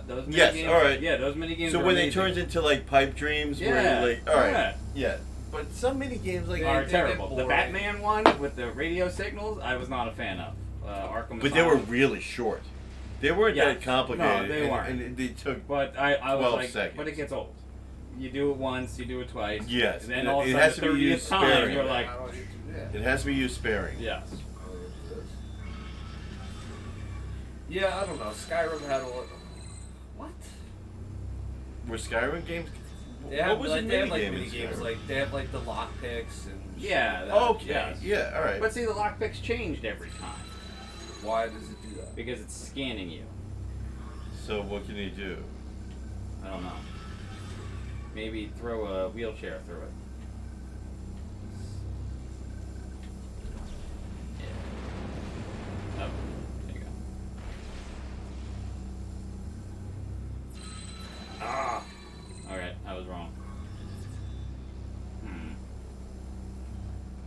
those mini Yes, games. alright. Yeah, those mini games. So are when it amazing. turns into like pipe dreams, where Yeah, you're like, all right, yeah. yeah. But some mini games like are they get terrible. The boring. Batman one with the radio signals, I was not a fan of. Arkham but they were Asylum. really short. They weren't Yeah. that complicated. No, they and, weren't. And they took. But I was 12 like, seconds. but it gets old. You do it once, you do it twice. Yes, And then and all of a it sudden, has the to be 30th used time, sparingly. you're like, I don't need to do that. It has to be used sparing. yes. Yeah, I don't know. Skyrim had a lot. What? Were Skyrim games? They have, what was like, the they have mini like game mini in games, Skyrim? like they have like the lock picks and. Yeah. That, Okay. yes. Yeah. All right. But see, the lockpicks changed every time Why does it do that? because it's scanning you. So what can you do? I don't know. Maybe throw a wheelchair through it. Yeah. Oh, there you go. Ah! Alright, I was wrong.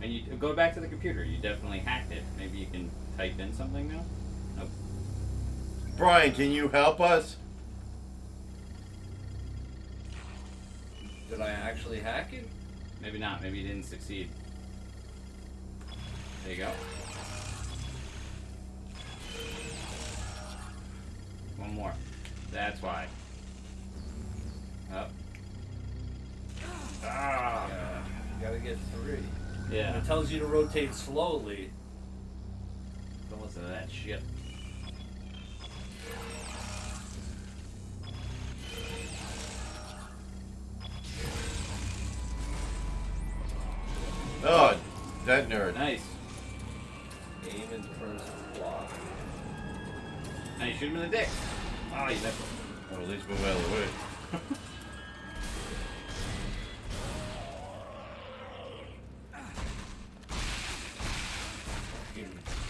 And you go back to the computer. You definitely hacked it. Maybe you can type in something now? Nope. Brian, can you help us? Did I actually hack it? Maybe not. Maybe you didn't succeed. There you go. One more. That's why. Up. Ah. Yeah, you gotta get 3. Yeah. It tells you to rotate slowly. Don't listen to that shit. Oh, that nerd. Nice. Aim and press block. Now you shoot him in the dick. Oh, you missed him. Well, at least move out of the way.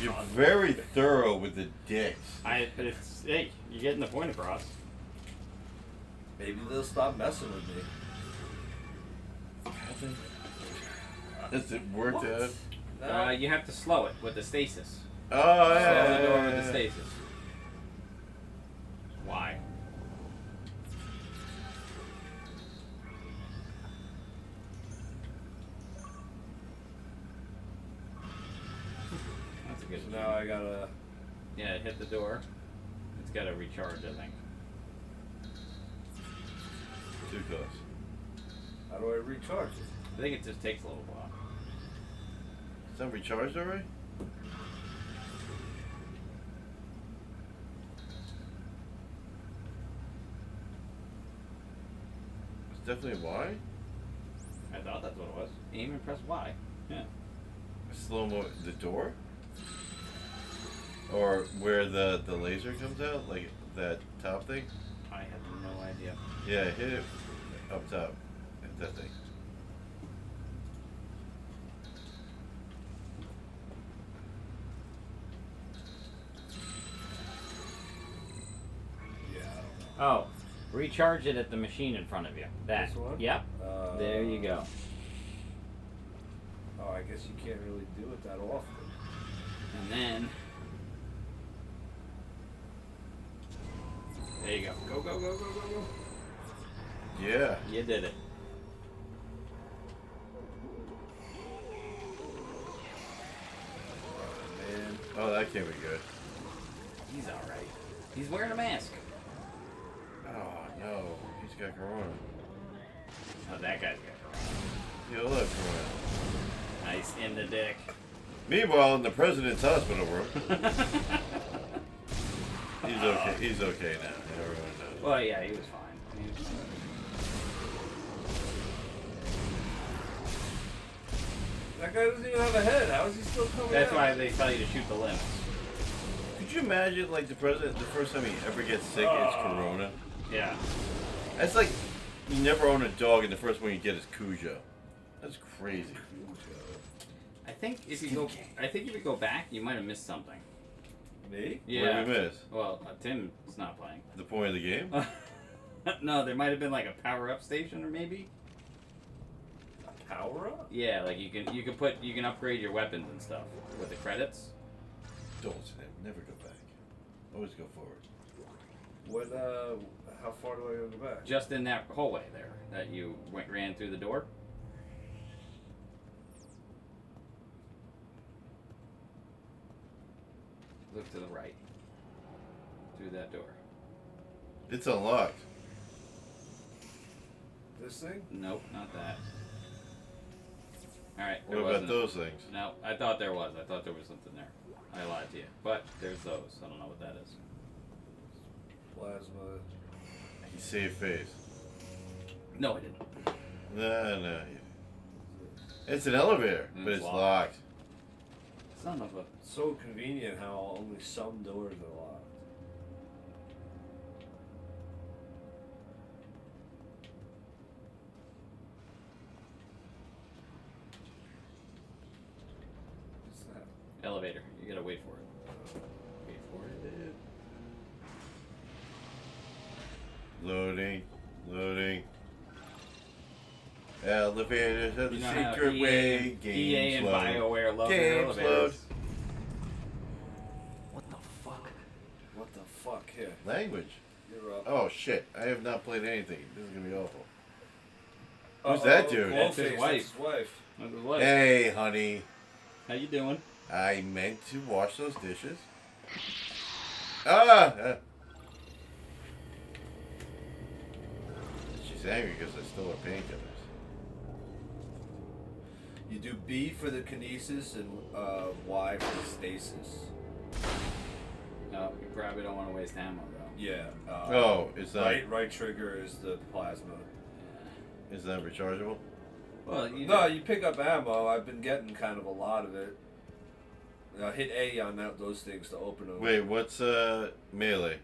You're very thorough with the dicks. But it's, hey, you're getting the point across. Maybe they'll stop messing with me. Has it worked What? out? No. You have to slow it with the stasis. Oh, Slow yeah. the door with the stasis. Why? That's a good So now I gotta. Yeah, hit the door. It's got to recharge, I think. Too close. How do I recharge it? I think it just takes a little while. Is that recharged already? It's definitely Y. I thought that's what it was. Aim and press Y. Yeah. Slow mo. The door? Or where the laser comes out? Like that top thing? I have no idea. Yeah, hit it up top. Hit that thing. Yeah. Oh, recharge it at the machine in front of you. That. This one? Yep. There you go. Oh, I guess you can't really do it that often. And then. There you go. Go, go, go, go, go, go. Yeah. You did it. Man. Oh, that can't be good. He's alright. He's wearing a mask. Oh no, he's got corona. Oh, that guy's got He'll have corona. corona. Nice in the dick. Meanwhile, in the president's hospital room, he's okay. He's okay now. Everyone knows. Well, yeah, he was fine. He was fine. That guy doesn't even have a head. How is he still coming That's out? why they tell you to shoot the limbs. Could you imagine, like, the president, the first time he ever gets sick, it's Corona? Yeah. That's like you never own a dog, and the first one you get is Cujo. That's crazy. I think if you go back, you might have missed something. Me? Yeah. What did we miss? Well, Tim's not playing. The point of the game? No, there might have been like a power-up station, or maybe. Power up? Yeah, like you can upgrade your weapons and stuff with the credits. Don't snap. Never go back. Always go forward. What? How far do I go back? Just in that hallway there that you ran through the door. Look to the right. Through that door. It's unlocked. This thing? Nope, not that. Alright, What about those things? No, I thought there was. I thought there was something there. I lied to you. But there's those. I don't know what that is. Plasma. He saved face. No, I didn't. No. It's an elevator, but it's locked. Son of a... So convenient how only some doors are locked. What's that? Elevator. You gotta wait for it. Wait for it. Loading. Elevators are the You know how secret way. EA and load. BioWare love their Games elevators. load. What the fuck? What the fuck? Here. Language. You're up. Oh shit! I have not played anything. This is gonna be awful. Who's that dude? That's his Glowface, wife. That's his wife. That's his wife. Hey, honey. How you doing? I meant to wash those dishes. Ah! She's angry because I stole her painkillers. You do B for the kinesis and Y for the stasis. No, you probably don't want to waste ammo though. Yeah. Oh, it's not. Right trigger is the plasma. Is that rechargeable? Well, you No, you pick up ammo. I've been getting kind of a lot of it. Hit A on those things to open them. Wait, what's melee?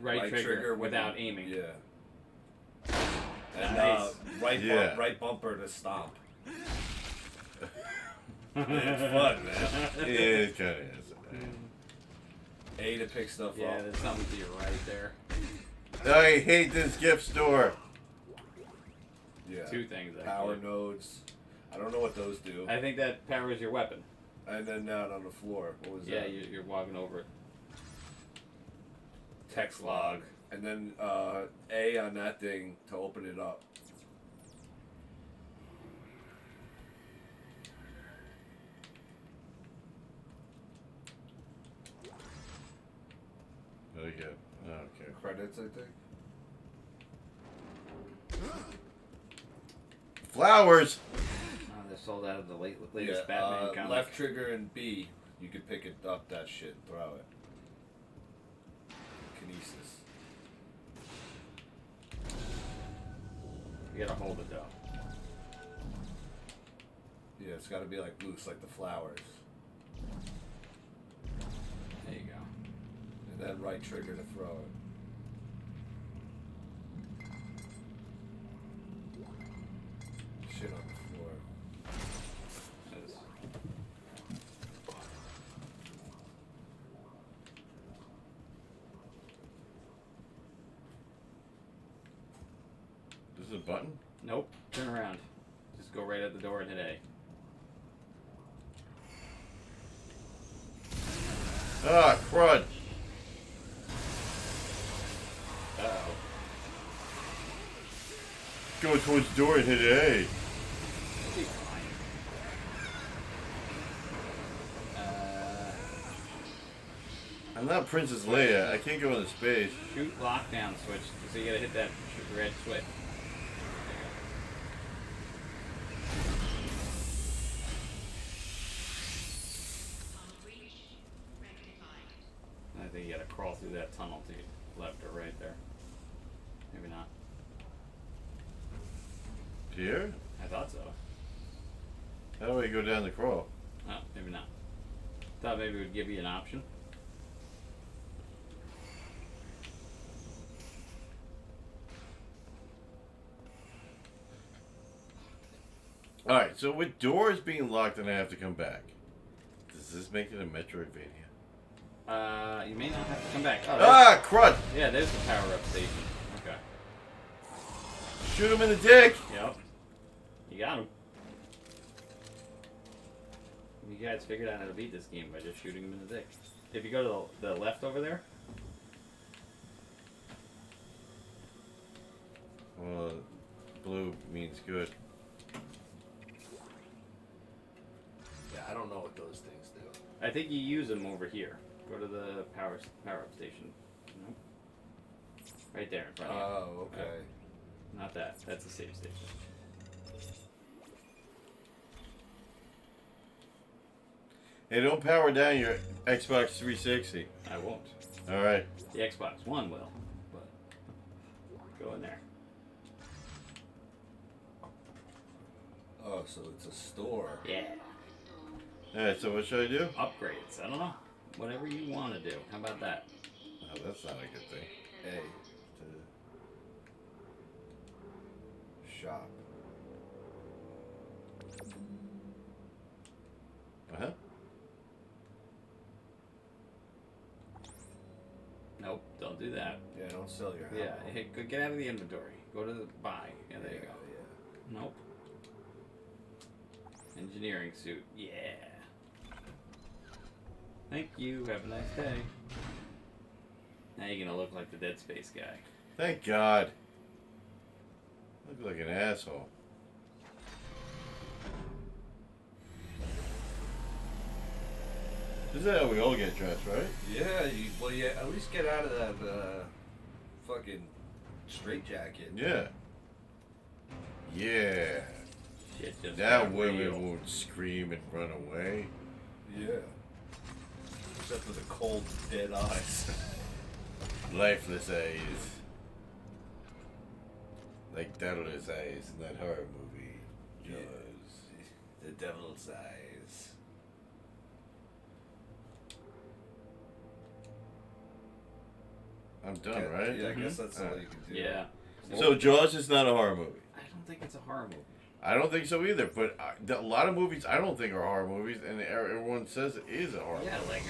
right trigger without aiming. Yeah. And Nice. right bumper to stomp. It's fun, man. It kind of is. A to pick stuff Yeah, up. there's something to your right there. I hate this gift store. Yeah. Two things actually. Power nodes. I don't know what those do. I think that powers your weapon. And then down on the floor. What was Yeah, that? you're walking over it. Text log. And then A on that thing to open it up. Very good. Okay. Credits, I think. Flowers. They're sold out of the latest Yeah, Batman comic. left trigger and B, you could pick it up, that shit, and throw it. Kinesis. You gotta hold it though. Yeah, it's got to be like loose, like the flowers. There you go. And then right trigger to throw it. Shit on the floor. That's- This is a button? Nope. Turn around. Just go right at the door and hit A. Ah, crud. Uh-oh. Go towards the door and hit A. It'll be fine. I'm not Princess Leia. I can't go into space. Shoot lockdown switch. So you gotta hit that red switch. I think you gotta crawl through that tunnel to your left or right there. Maybe not. Here? I thought so. How do I go down the crawl? Oh, maybe not. Thought maybe it would give you an option. Alright, so with doors being locked and I have to come back, does this make it a Metroidvania? You may not have to come back. Oh, Crud! yeah, there's the power-up station. Okay. Shoot him in the dick! Yep. You got him. You guys figured out how to beat this game by just shooting him in the dick. If you go to the left over there. Well, blue means good. Yeah, I don't know what those things do. I think you use them over here. Go to the power-up station. Nope. Right there in front of you. Oh, okay. Not that. That's a save station. Hey, don't power down your Xbox 360. I won't. Alright. The Xbox One will, but go in there. Oh, so it's a store. Yeah. Alright, so what should I do? Upgrades. I don't know. Whatever you want to do. How about that? Oh, that's not a good thing. A. To shop. Uh-huh. Nope. Don't do that. Yeah, don't sell your house. Yeah. Hey, get out of the inventory. Go to the buy. Yeah, there you go. Yeah. Nope. Engineering suit. Yeah. Thank you. Have a nice day. Now you're gonna look like the Dead Space guy. Thank God. Look like an asshole. This is how we all get dressed, right? Yeah, you at least get out of that fucking straitjacket. Yeah. Yeah. Shit just Now got women real. won't scream and run away. Yeah. Except for the cold, dead eyes. Lifeless eyes. Like Deadless Eyes in that horror movie. Yeah. Jaws. The devil's eyes. I'm done, right? Yeah, I guess that's all you can do. Yeah. So Jaws is not a horror movie. I don't think it's a horror movie. I don't think so either. But a lot of movies I don't think are horror movies, and everyone says it is a horror. Yeah, movie. like,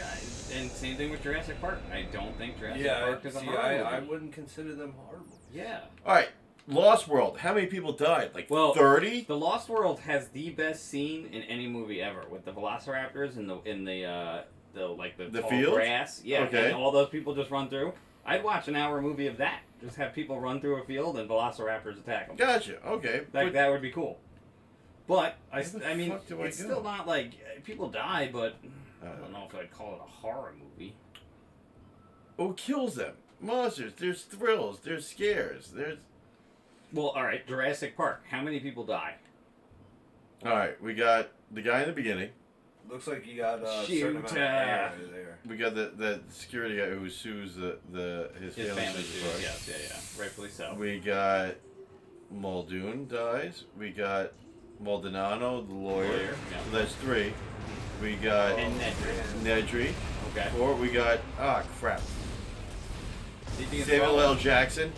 and same thing with Jurassic Park. I don't think Jurassic Yeah, Park is a see, horror movie. I wouldn't consider them horror movies. Yeah. All right, Lost World. How many people died? Like Well, 30. The Lost World has the best scene in any movie ever, with the Velociraptors in the The tall field? grass. Yeah, Okay. and all those people just run through. I'd watch an hour movie of that. Just have people run through a field and Velociraptors attack them. Gotcha. Okay. That would be cool. But Where the I mean, fuck do I it's go? still not like people die, but I don't know if I'd call it a horror movie. Who kills them? Monsters. There's thrills. There's scares. There's. Well, all right, Jurassic Park. How many people die? All right, we got the guy in the beginning. Looks like you got a Shoot, certain amount of air there. We got the security guy who sues his His family. family sues too. the Yes, yeah, rightfully so. We got Muldoon dies. We got Maldonado, the lawyer. Yeah. So that's 3. We got And Nedry. Nedry. Okay. 4. We got crap. Did you Samuel L. Jackson.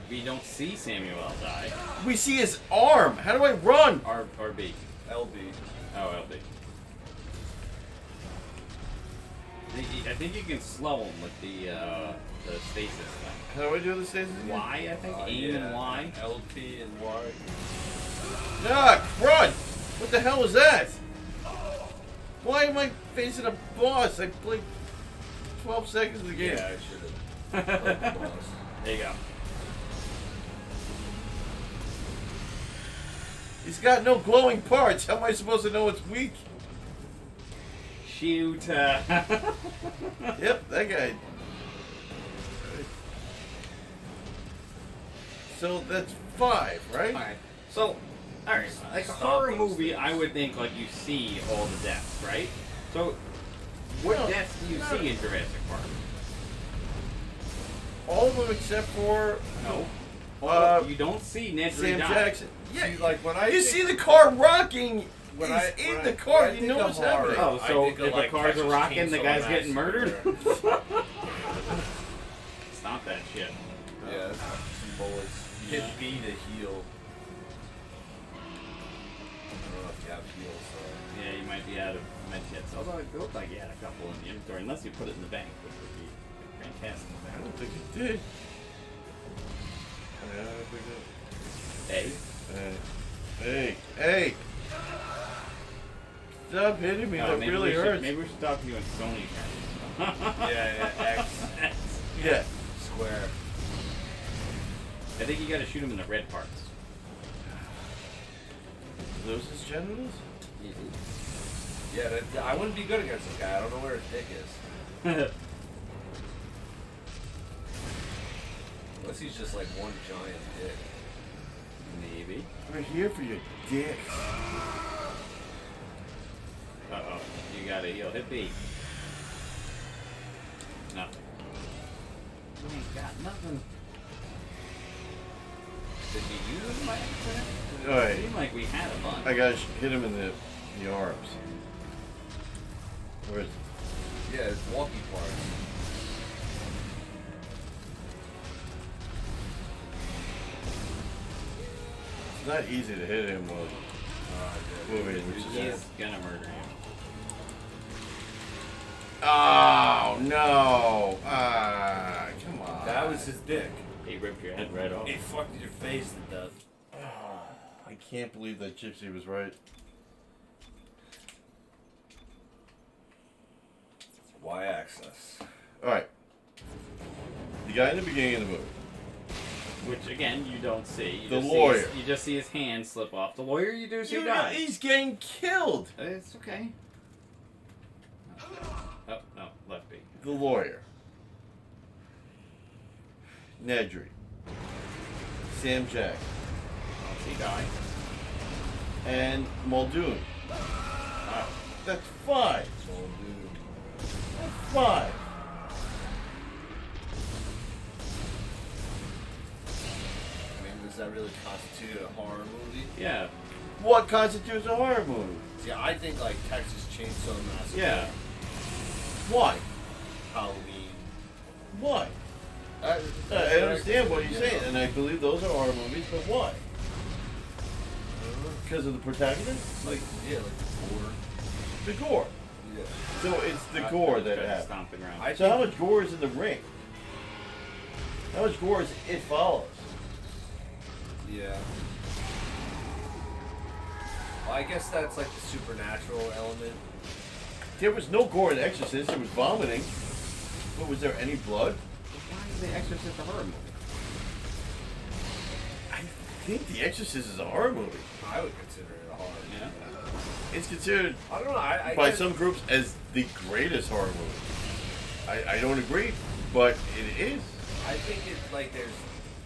We don't see Samuel L. die. We see his arm. How do I run? RB. LB. Oh, LB. I think you can slow him with the stasis thing. How do I do the stages again? Y, I think. Aim and Y. LP and Y. Run! What the hell was that? Why am I facing a boss? I played 12 seconds of the game. Yeah, I should have. There you go. He's got no glowing parts. How am I supposed to know it's weak? Shoot. Yep, that guy. So that's 5, right? Alright. So, alright. Like a horror movie, I would think like you see all the deaths, right? So, what deaths do you see in Jurassic Park? All of them except for No. You don't see Nedry Sam die. Jackson. Yeah, See, like when I you think- see the car rocking. When He's I- in when the I- car. when I You think know of what's horror, happening. Oh, so I think of, if like, the cars are Texas rocking, the Chainsaw guy's getting Massacre. murdered? Stop that shit. Yeah, some bullets. Hit B to heal. might be out of med kits. Although it looked like you had a couple in the inventory, unless you put it in the bank, which would be fantastic. I don't think it did. Yeah, I don't think it. Hey! Stop hitting me, that maybe really hurts. Maybe we should talk to you in Sony terms. X. Yeah. Square. I think you gotta shoot him in the red parts. Are those his genitals? Yeah, I wouldn't be good against this guy. I don't know where his dick is. Unless he's just like one giant dick. Maybe. We're here for your dick. Uh-oh. You gotta heal. Hit B. Nothing. You ain't got nothing. Did you use my accident? Alright. It seemed like we had a bunch. I gotta hit him in the arms. Where is it? Yeah, it's walkie parts. It's not easy to hit him while moving, which is He's gonna murder you. Oh no! Ah, come on. That was his dick. He ripped your head right off. He fucked your face to death. I can't believe that Gypsy was right. Y-axis. Alright. The guy in the beginning of the movie. Which again, you don't see. You The just lawyer. You just see his hand slip off. The lawyer, you do see You know, die. he's getting killed! It's okay. Oh, no, left B. The lawyer. Nedry. Sam Jack. He died. And Muldoon. That's 5. That's 5. I mean, does that really constitute a horror movie? Yeah. What constitutes a horror movie? See, I think like Texas Chainsaw Massacre. Yeah. Why? Halloween. Why? I understand what you're saying, and I believe those are horror movies, but why? Because of the protagonist? Like, yeah, like gore. The gore. Yeah. So it's the gore that Try to happens. stomp the ground. I So how think- much gore is in the ring? How much gore is It Follows? Yeah. Well, I guess that's like the supernatural element. There was no gore in Exorcist. There was vomiting. But was there any blood? Why is The Exorcist a horror movie? I think The Exorcist is a horror movie. I would consider it a horror. Yeah. It's considered I don't know. I by guess- some groups as the greatest horror movie. I don't agree, but it is. I think it's like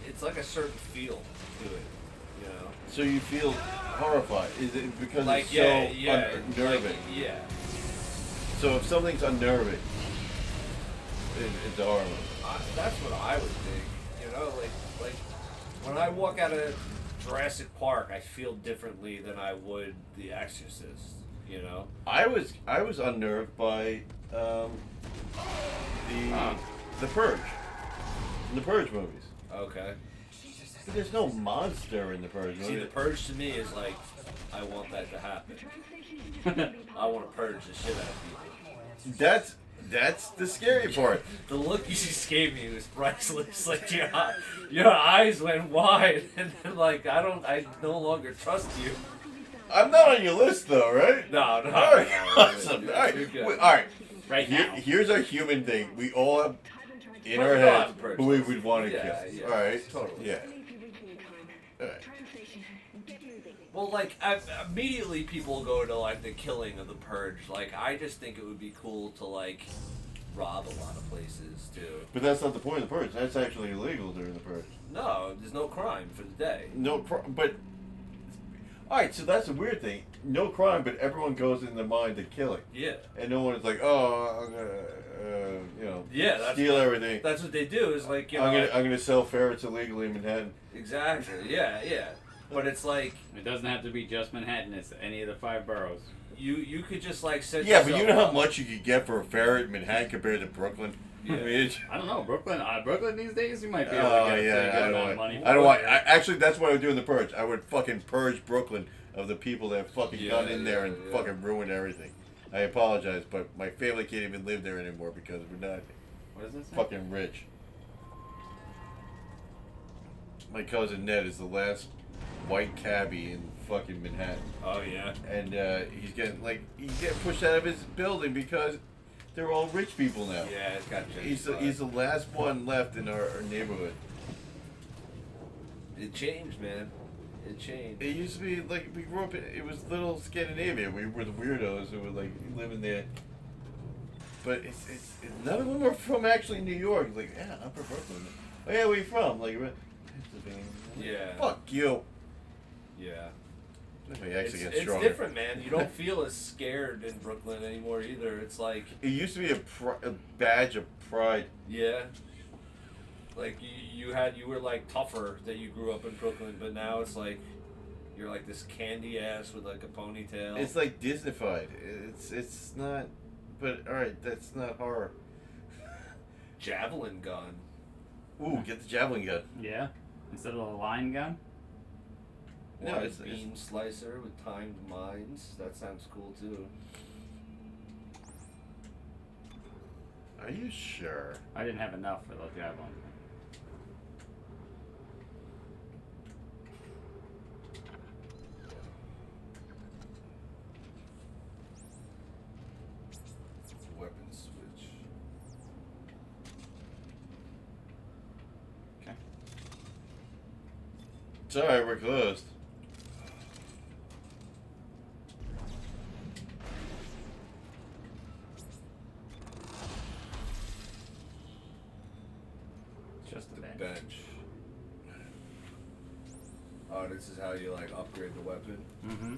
it's like a certain feel to it, you know. So you feel horrified? Is it because Like it's yeah, so yeah, unnerving? like, yeah. So if something's unnerving, it's a horror movie. That's what I would think. You know, like when I walk out of Jurassic Park, I feel differently than I would The Exorcist. You know. I was unnerved by the Purge, in the Purge movies. Okay. But there's no monster in the Purge See, movie. the Purge to me is like, I want that to happen. I want to purge the shit out of people. That's the scary part. The look you just gave me was priceless. Like your eyes went wide, and then like I no longer trust you. I'm not on your list though, right? No. All right, awesome. All right, You're good. all right. Right now. Here's our human thing. We all have in But our we all heads have purge who we lists. would want to Yeah, kill. yeah, All right, totally. Yeah. All right. Well, like immediately people go to like the killing of the Purge. Like I just think it would be cool to like rob a lot of places too. But that's not the point of the Purge. That's actually illegal during the Purge. No, there's no crime for the day. But all right, so that's a weird thing. No crime, but everyone goes in their mind to killing, Yeah. and no one is like, oh, I'm gonna, Yeah, that's steal everything. That's what they do. Is like I'm gonna sell ferrets illegally in Manhattan. Exactly. Yeah. But it's like It doesn't have to be just Manhattan. It's any of the 5 boroughs. you could just like set. Yeah, but you yourself know how up. much you could get for a ferret in Manhattan compared to Brooklyn. Yeah. I mean, it's, I don't know, Brooklyn. Brooklyn these days, you might be able to oh get a pretty yeah, good I amount of don't money. want. I don't want. Actually, that's what I would do in the Purge. I would fucking purge Brooklyn of the people that fucking Yeah, got in there yeah, and yeah. fucking ruined everything. I apologize, but my family can't even live there anymore because we're not What does this say? fucking rich. My cousin Ned is the last white cabbie in fucking Manhattan. Oh yeah. And he's getting pushed out of his building because they're all rich people now. Yeah, it's got He's gentrified. the last one left in our neighborhood. It changed, man. It changed. It used to be like we grew up in, it was little Scandinavia. We were the weirdos who were like living there. But it's none of them are from actually New York. It's like, yeah, I'm from Brooklyn. Oh yeah, where you from? Like Pennsylvania. Yeah. Fuck you. Yeah. My accent gets It's stronger. different, man. You don't feel as scared in Brooklyn anymore either. It's like, It used to be a badge of pride. yeah. Like you were like tougher that you grew up in Brooklyn, but now it's like you're like this candy ass with like a ponytail. It's like Disneyfied. It's not. But all right, that's not horror. javelin gun. Ooh, get the javelin gun. Yeah. Instead of a line gun. No, Wide it's- beam slicer with timed mines. That sounds cool too. Are you sure? I didn't have enough for the javelin. Weapon switch. Okay. It's alright, we're closed. Just a bench. Bench. Oh, this is how you like upgrade the weapon. Mm-hmm.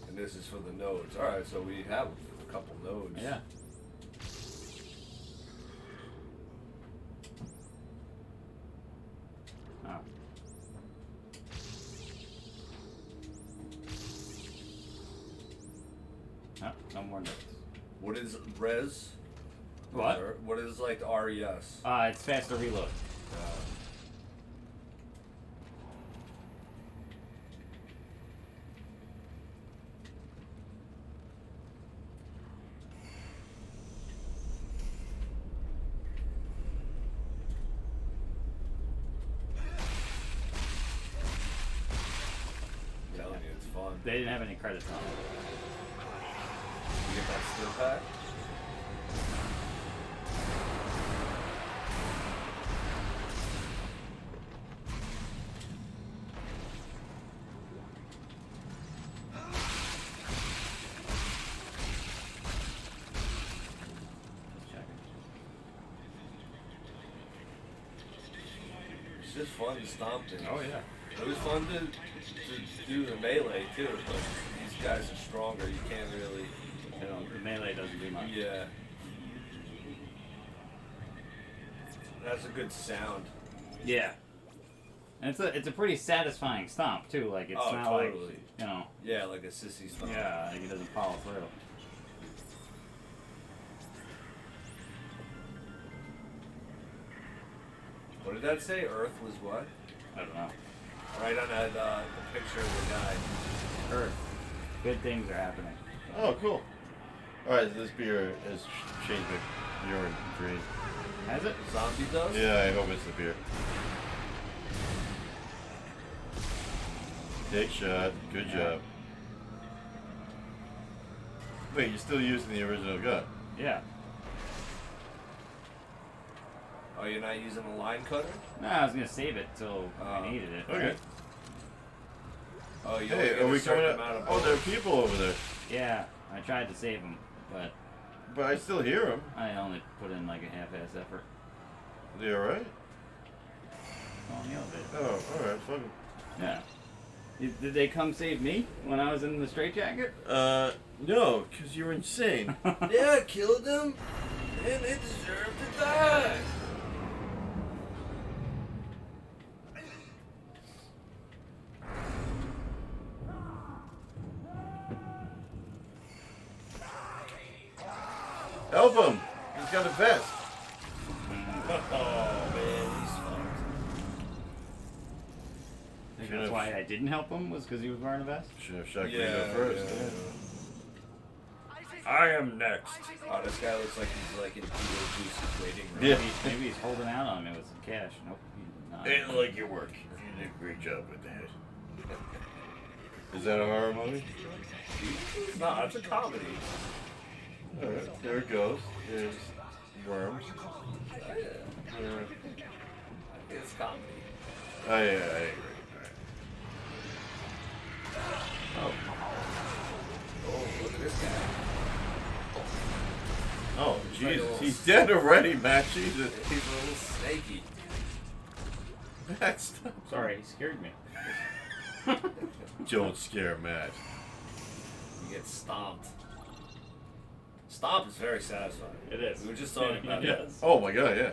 And this is for the nodes. Alright, so we have a couple nodes. Yeah. Oh. Oh, no more notes. What is res? What? Or what is like RES? It's faster reload. Telling you, it's fun. They didn't have any credits on it. You get that still pack? Let's check It's just fun to stomp things. it. Oh yeah. It was fun to do the melee too, but these guys are stronger. You can't really. The melee doesn't do much. Yeah. That's a good sound. Yeah. And it's a pretty satisfying stomp too. Like it's Oh, not totally. like you know. Yeah, like a sissy stomp. Yeah, like it doesn't follow through. What did that say? Earth was what? I don't know. Right on that the picture of the guy. Earth. Good things are happening. Oh, cool. Alright, this beer has changed my urine green. Has it? Zombie does? Yeah, I hope it's the beer. Take shot. Good Yeah. job. Wait, you're still using the original gun? Yeah. Oh, you're not using a line cutter? No, I was gonna save it till Oh. I needed it. Okay. Oh, you only Hey, get are a we certain coming amount up? of Oh, there are bullets. people over there. Yeah, I tried to save them, but But I still hear them. I only put in like a half-ass effort Are they alright? on the elevator. Oh, alright, fuck 'em. Yeah. Did they come save me when I was in the straitjacket? No, because you're insane. Yeah, I killed them, and they deserve to die. Help him! He's got a vest. Oh man, he's fucked. I think Should've that's why why I didn't help him was because he was wearing a vest. Should have shot Gringo first. I am next. Oh, this guy looks like he's like in Beetlejuice's waiting room. Yeah. Maybe he's holding out on me with some cash. Nope. He's not. Didn't like your work. You did a great job with that. Is that a horror movie? No, it's a comedy. Alright, there it goes. There's worms. It's comedy. Oh, yeah, I agree. Oh, look at this guy. Oh, Jesus. He's dead already, Matt. Jesus. He's a little snaky. Matt, stop. Sorry, he scared me. Don't scare Matt. He gets stomped. Stomp is very satisfying. It is. We were just talking about Yeah. that. Oh, my God, yeah.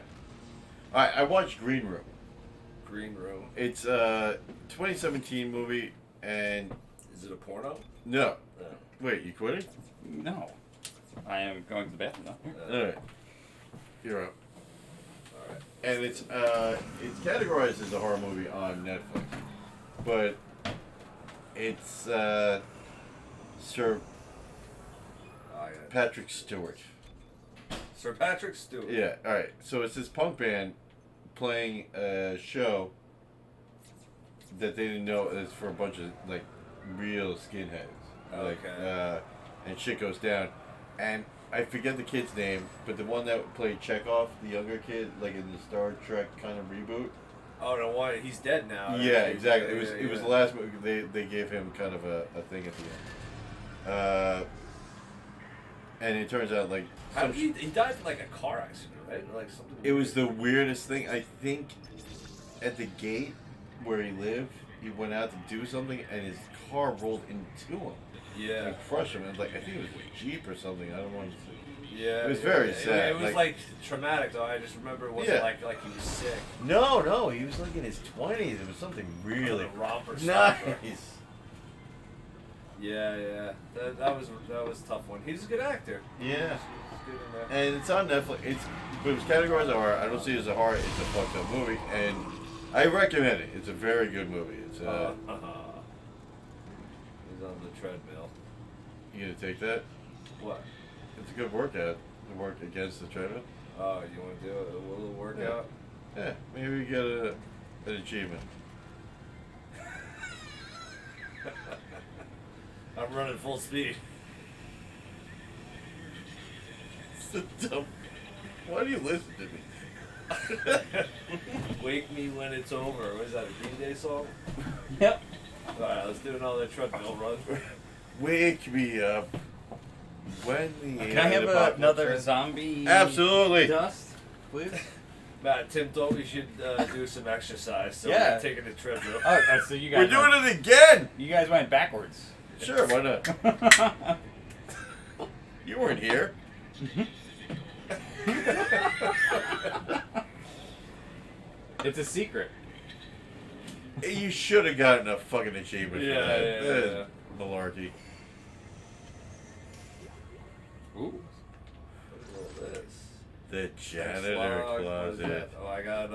Alright, I watched Green Room. Green Room. It's a 2017 movie, and... Is it a porno? No. No. Wait, you quitting? No. I am going to the bathroom now. Alright. You're up. Alright. And it's categorized as a horror movie on Netflix. But it's Sir Patrick Stewart. Sir Patrick Stewart. Yeah, alright. So it's this punk band playing a show that they didn't know is for a bunch of like real skinheads. Like Okay. and shit goes down. And I forget the kid's name, but the one that played Chekhov, the younger kid, like in the Star Trek kind of reboot. Oh no, why? He's dead now. Right? Yeah, exactly. Yeah, It was the last movie. They gave him kind of a thing at the end. And it turns out like How did he died in like a car accident, right? Like something. it was the weirdest thing. I think at the gate where he lived, he went out to do something, and his car rolled into him. Yeah. And crushed him. And like I think it was a Jeep or something. I don't want to. Yeah. It was very sad. It was like traumatic though. I just remember it wasn't like he was sick. No, he was like in his 20s. It was something really The romper nice. stopper. Yeah. That was a tough one. He's a good actor. Yeah. He's good in there. And it's on Netflix. But it was categorized as horror. I don't see it as a horror. It's a fucked up movie, and I recommend it. It's a very good movie. It's He's on the treadmill. You gonna take that? What? It's a good workout to work against the treadmill. Oh, you want to do a little workout? Yeah, maybe we get an achievement. I'm running full speed. So dumb. Why do you listen to me? Wake me when it's over. What is that, a Green Day song? Yep. Alright, let's do another treadmill run. Wake me up when the Can I have apocalypse another ends. zombie Absolutely. dust, please? Matt, Tim thought we should do some exercise, so Yeah. we're taking the treadmill. Oh, so you guys We're doing it again. You guys went backwards. Sure, why not? You weren't here. It's a secret. You should have gotten a fucking achievement for that. Yeah. That is malarkey. Ooh. What is this? The janitor What is closet. that? Oh, I got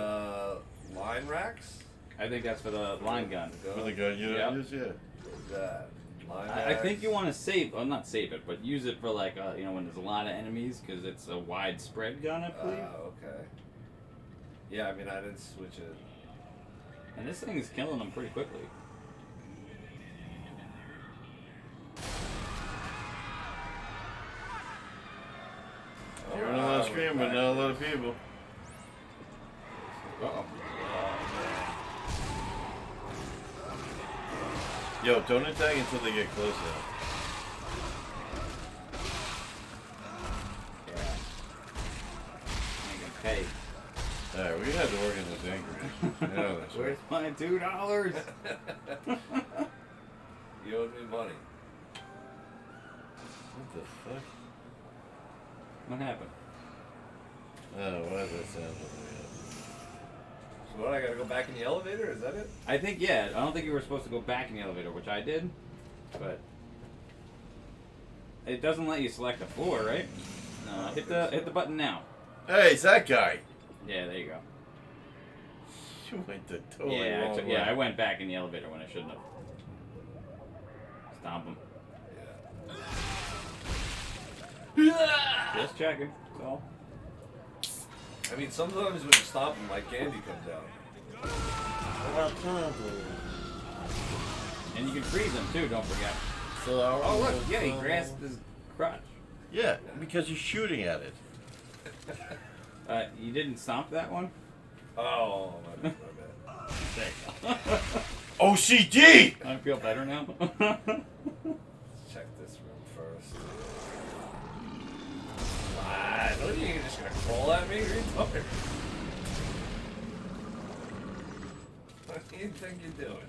line racks. I think that's for the line gun. For the gun you don't use, yeah. What's that? Line I think racks. you want to save, well, not save it, but use it for like, when there's a lot of enemies, because it's a widespread gun, I believe. Okay. Yeah, I mean, I didn't switch it. And this thing is killing them pretty quickly. You're on a lot of screen, but not a lot of people. Uh-oh. Yo, don't attack until they get close enough. Hey, Alright, we had to work in this Anchorage. Yeah, that's where's right. my $2? You owed me money. What the fuck? What happened? Oh, why does that sound like So what, I gotta go back in the elevator? Is that it? I think, yeah, I don't think you were supposed to go back in the elevator, which I did, but it doesn't let you select a floor, right? No, hit the button now. Hey, it's that guy. Yeah, there you go. You went the totally wrong way. I went back in the elevator when I shouldn't have. Stomp him. Yeah. Just checking. That's all. I mean, sometimes when you stop him, like candy comes out. And you can freeze him too, don't forget. So Oh look, yeah, he grasped his crotch. Yeah, because you're shooting at it. You didn't stomp that one? Oh, my bad. There you go. OCD! I feel better now. Let's check this room first. What are you just gonna crawl at me? What do you think you're doing?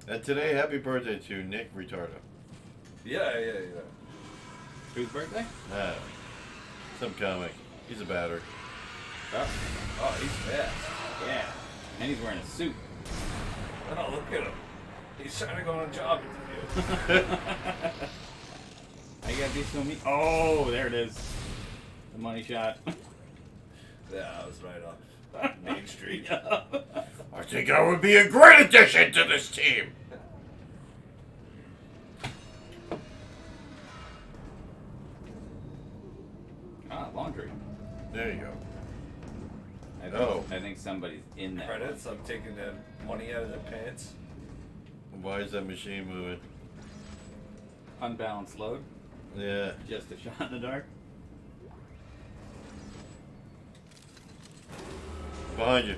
And today, happy birthday to Nick Retardo. Yeah. Whose birthday? Some comic. He's a batter. Oh, he's fast. Yeah. And he's wearing a suit. Oh, look at him. He's trying to go on a job interview. I gotta be so mean. Oh, there it is. The money shot. Yeah, I was right off Main Street. Yeah. I think I would be a great addition to this team. Laundry. There you go. I think somebody's in there. Credits, I'm taking the money out of their pants. Why is that machine moving? Unbalanced load. Yeah. Just a shot in the dark. Behind you.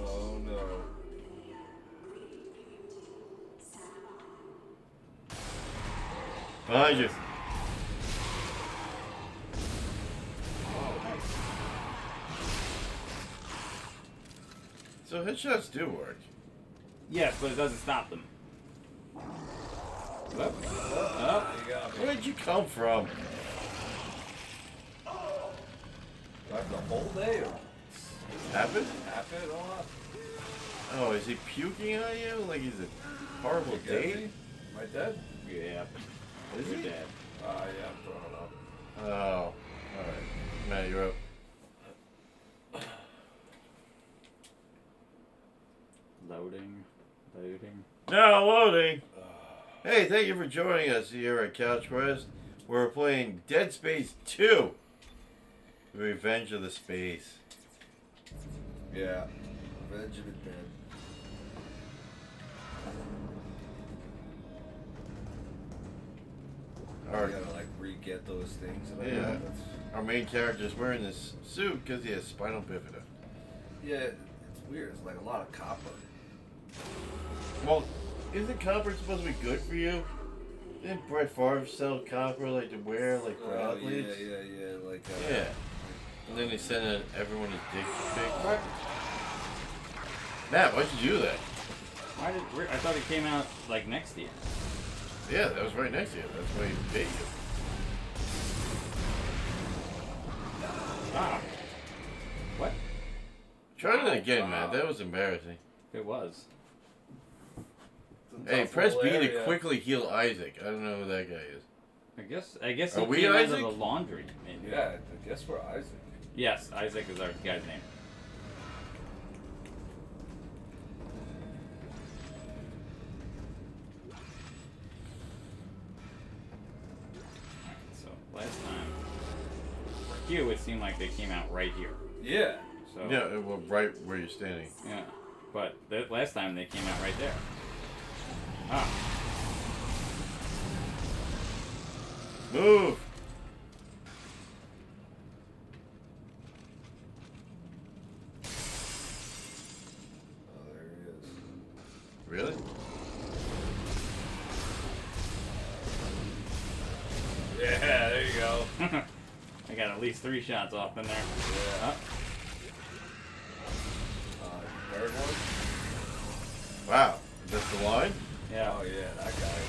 Oh no. Behind you. So headshots do work. Yes, but it doesn't stop them. Oh, you got me. Where did you come from? Do I have the whole day or Happened? half it all up? Oh, is he puking on you? Like he's a horrible You get date? me? Am I dead? Yeah. Is You're he? dead. Yeah, I'm throwing up. Oh. Alright. Matt, you're up. Loading. Now loading. Hey, thank you for joining us here at Couch Quest. We're playing Dead Space 2. Revenge of the Space. Yeah. Revenge of the Dead. Our, You gotta like re-get those things. And Yeah. that's- our main character's wearing this suit because he has spinal bifida. Yeah, it's weird. It's like a lot of copper. Well, isn't copper supposed to be good for you? Didn't Brett Favre sell copper like to wear like for athletes? Yeah. Like Yeah. And then they sent everyone his dick pic. What? Matt, why'd you do that? I thought it came out like next year. Yeah, that was right next to you. That's why he paid you. Ah. What? Try that again, Matt. That was embarrassing. It was. It's a Hey, tough press little B to area. quickly heal Isaac. I don't know who that guy is. I guess Are he we came out of Isaac? the laundry. Maybe. Yeah, I guess we're Isaac. Yes, Isaac is our guy's name. So last time, for Hugh, it seemed like they came out right here. Yeah. So Yeah, well, right where you're standing. yeah. But last time they came out right there. Ah. Move! Oh, there he is. Really? Yeah, there you go. I got at least 3 shots off in there. Yeah. Third one? Wow. That's the line? Yeah. Oh yeah, that guy.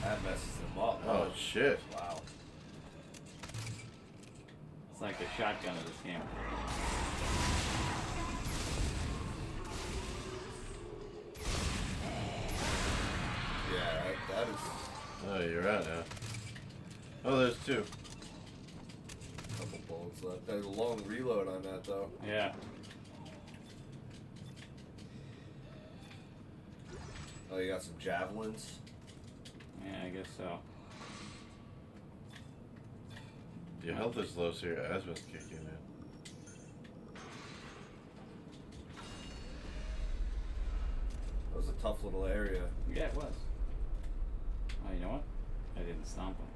That messes him up. Oh, shit. Wow. It's like the shotgun of this game. Yeah, that is Oh, you're out now. Oh, there's 2. a couple bullets. bullets left. There's a long reload on that, though. Yeah. Oh, you got some javelins? Yeah, I guess so. Your health is low, so your asthma's kicking in. That was a tough little area. Yeah, it was. Oh, you know what? I didn't stomp him.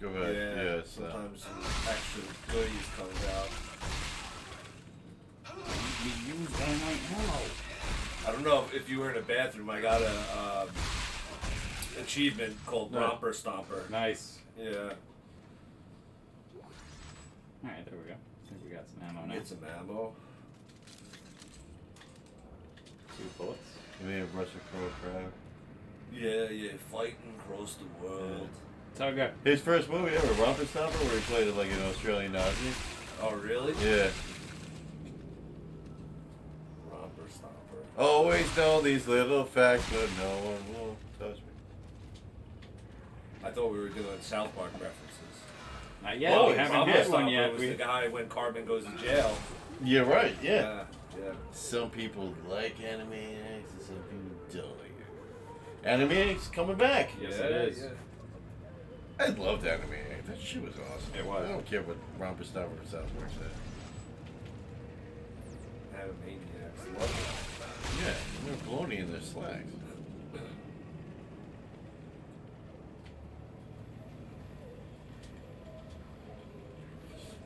Go ahead. Yeah, it's sometimes some extra goodies comes out. You used dynamite ammo. I don't know if you were in a bathroom. I got a achievement called Romper Stomper. Nice. Yeah. Alright, there we go. I think we got some ammo now. Get some ammo. 2 bullets. You may have Russell Crowe crowd. Yeah, fighting across the world. It's all good. His first movie ever, Romper Stomper, where he played like an Australian Nazi. Oh, really? Yeah. Romper Stomper. Always know these little facts, but no one will touch me. I thought we were doing South Park references. Not yet. We haven't Romper hit one Stomper yet. was We... the guy when Carbon goes to jail. You're right, yeah. Yeah. Some people like Animaniacs and some people don't like it. Animaniacs coming back. Yes, it is. Yeah. I loved Animaniacs. That shit was awesome. It was. I don't care what Romper Stomper or South Park said. Animaniacs. Love Yeah, they're baloney in their slacks. it.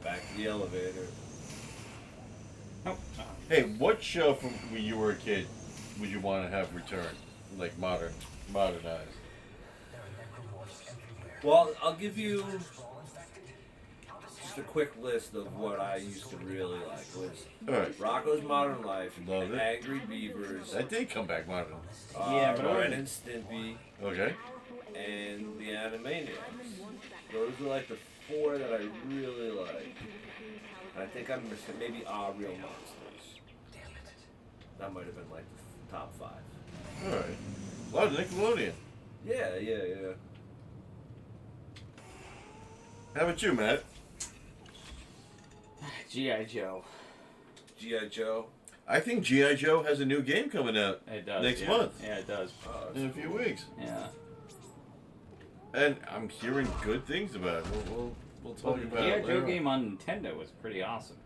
Back to the elevator. Oh. Hey, what show from when you were a kid would you want to have returned? Like modernized? Well, I'll give you just a quick list of what I used to really like. Was Alright. Rocko's Modern Life, Love it. Angry Beavers, That did come back modern. Yeah, but Ren and Stimpy, Okay. and the Animaniacs. Those are like the 4 that I really like. I think I'm missing maybe Real Monsters. That might have been like the top 5. Alright. A lot of Nickelodeon. Yeah. How about you, Matt? G.I. Joe. G.I. Joe. I think G.I. Joe has a new game coming out It does. next yeah. month. Yeah, it does. In a few weeks. Yeah. And I'm hearing good things about it. We'll talk The about G.I. it Joe later. game on Nintendo was pretty awesome.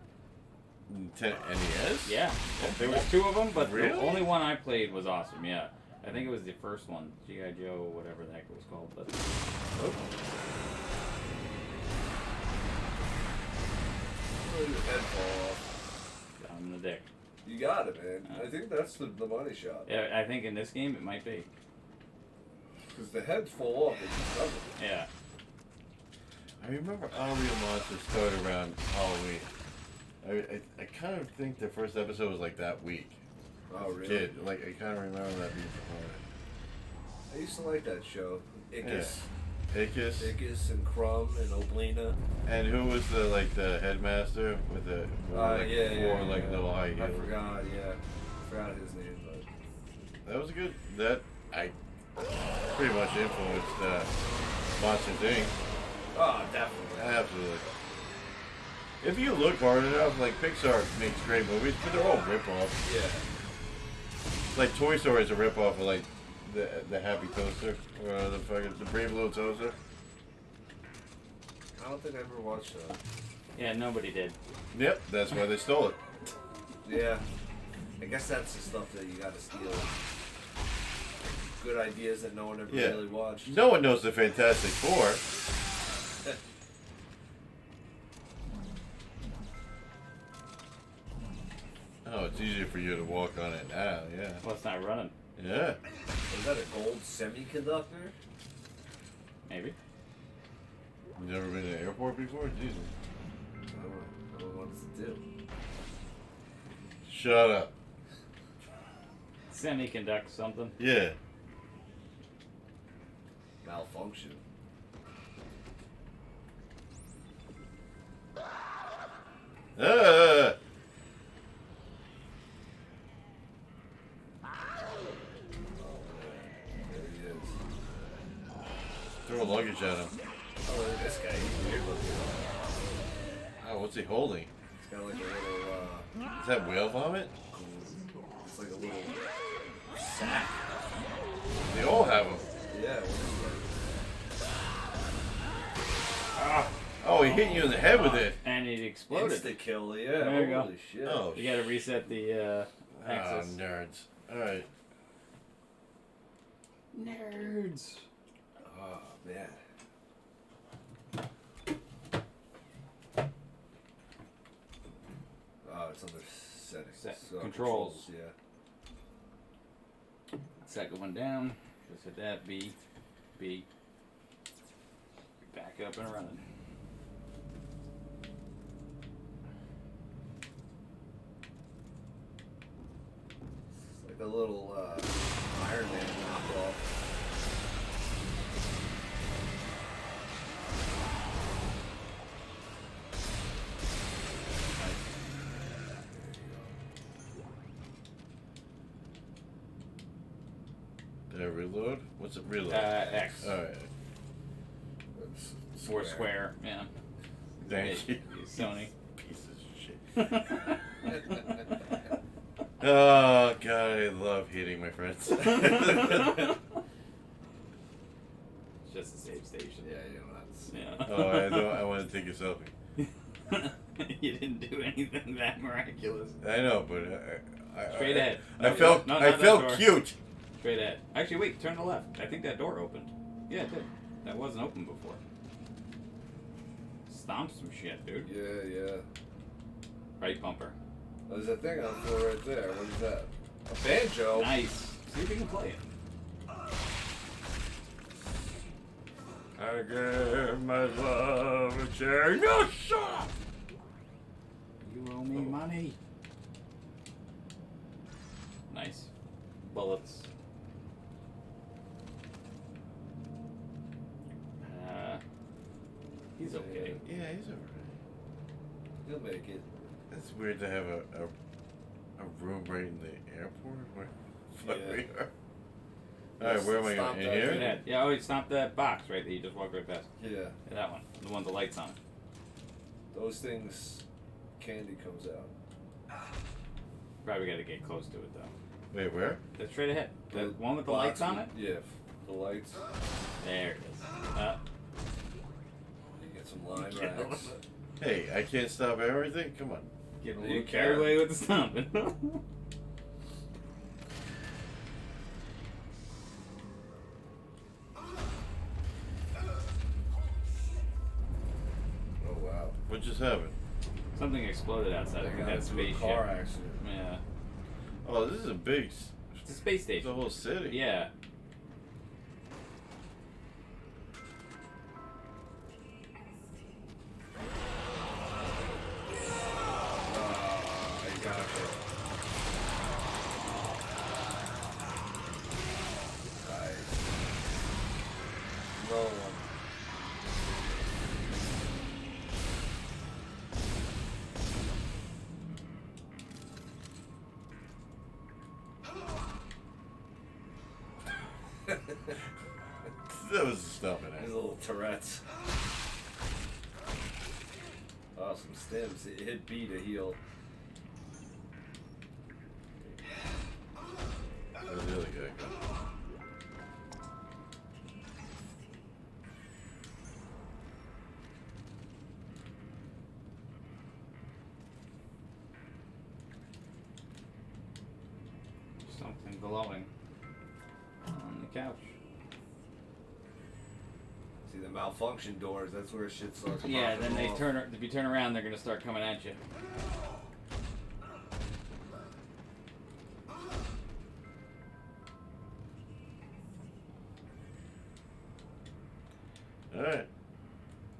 NES? Yeah. There was 2 of them, but Really? the only one I played was awesome, yeah. I think it was the first one, G.I. Joe, whatever the heck it was called. But Oh. Your head fall off. got him in the dick. You got it, man. I think that's the money shot. Yeah, I think in this game it might be. Because the heads fall off, it's double. Yeah. I remember Real Monsters started around Halloween. I kind of think the first episode was like that week. Oh, really? Kid, like I kind of remember that being before. I used to like that show. Ickis. Ickis. And Crumb and Oblina. And who was the headmaster with the little high heels? I forgot his name, but That was a good. That I pretty much influenced Monsters Inc. oh, definitely. Absolutely. If you look hard enough, like Pixar makes great movies, but they're all rip-offs. Yeah. Like Toy Story is a rip-off of like the Happy Toaster or the Brave Little Toaster. I don't think I ever watched that. Yeah, nobody did. Yep, that's why they stole it. Yeah. I guess that's the stuff that you gotta steal. Good ideas that no one ever Yeah. really watched. No one knows the Fantastic Four. Oh, it's easier for you to walk on it now, yeah. Well, it's not running. Yeah. Is that a gold semiconductor? Maybe. You never been to the airport before? Jesus. I don't know what to do. Shut up. Semiconductor something. Yeah. Malfunction. Ah! There he is. Throw luggage at him. Oh, look at this guy. He's weird looking. Oh, what's he holding? It's got like a little, Is that whale vomit? it's like a little sack. They all have them. Yeah, what is Oh, he hit you in the head with it. And it that? exploded. Insta kill, yeah. There you go. Holy shit. Oh, You gotta reset the axis. nerds. Alright. Nerds. Oh, man. Oh, it's under settings. Controls. Yeah. Second one down. Just hit that. B. B. Back up and running. It's like a little Iron Man knockoff. Did I reload? What's it reload? X. Alright. Four square. Yeah. Thank you. Sony. Piece of shit. Oh, God, I love hitting my friends. It's just a save station. Yeah, you know, that's... Yeah. Oh, I want to take a selfie. You didn't do anything that miraculous. I know, but Straight ahead. I No, felt not I that felt door. cute. Straight ahead. Actually, wait. Turn to the left. I think that door opened. Yeah, it did. That wasn't open before. Stomp some shit, dude. Yeah, yeah. Right bumper. There's a thing on the floor right there. What is that? A banjo? Nice. See if you can play it. I gave my love a chance. No, shut up! You owe me money. Nice. Bullets. He's okay. Yeah, he's alright. He'll make it. It's weird to have a room right in the airport. Where the fuck Yeah. we are. Alright, where am I Stop going? In that. here? Straight ahead. Yeah, oh, it's not that box right there. You just walk right past. Yeah. Yeah, that one. The one with the lights on. Those things, candy comes out. Probably got to get close to it though. Wait, where? That's straight ahead. The The one with the box lights on it. Yeah, the lights. There it is. You get some line racks. Hey, I can't stop everything? Come on. Getting a You little can. carried away with the stomping. Oh wow. What just happened? Something exploded outside. I They think got that's into a spaceship. car accident. Yeah. Oh, this is a big... It's a space It's a station. whole city. Yeah. I got it. Nice. No one. That was stopping These it. little Tourette's. Oh, some stems. It hit B to heal. Where's the other guy go? Something glowing on the couch. See the malfunction doors, that's where shit starts Yeah, popping then they off. turn. If you turn around, they're gonna start coming at you. Alright.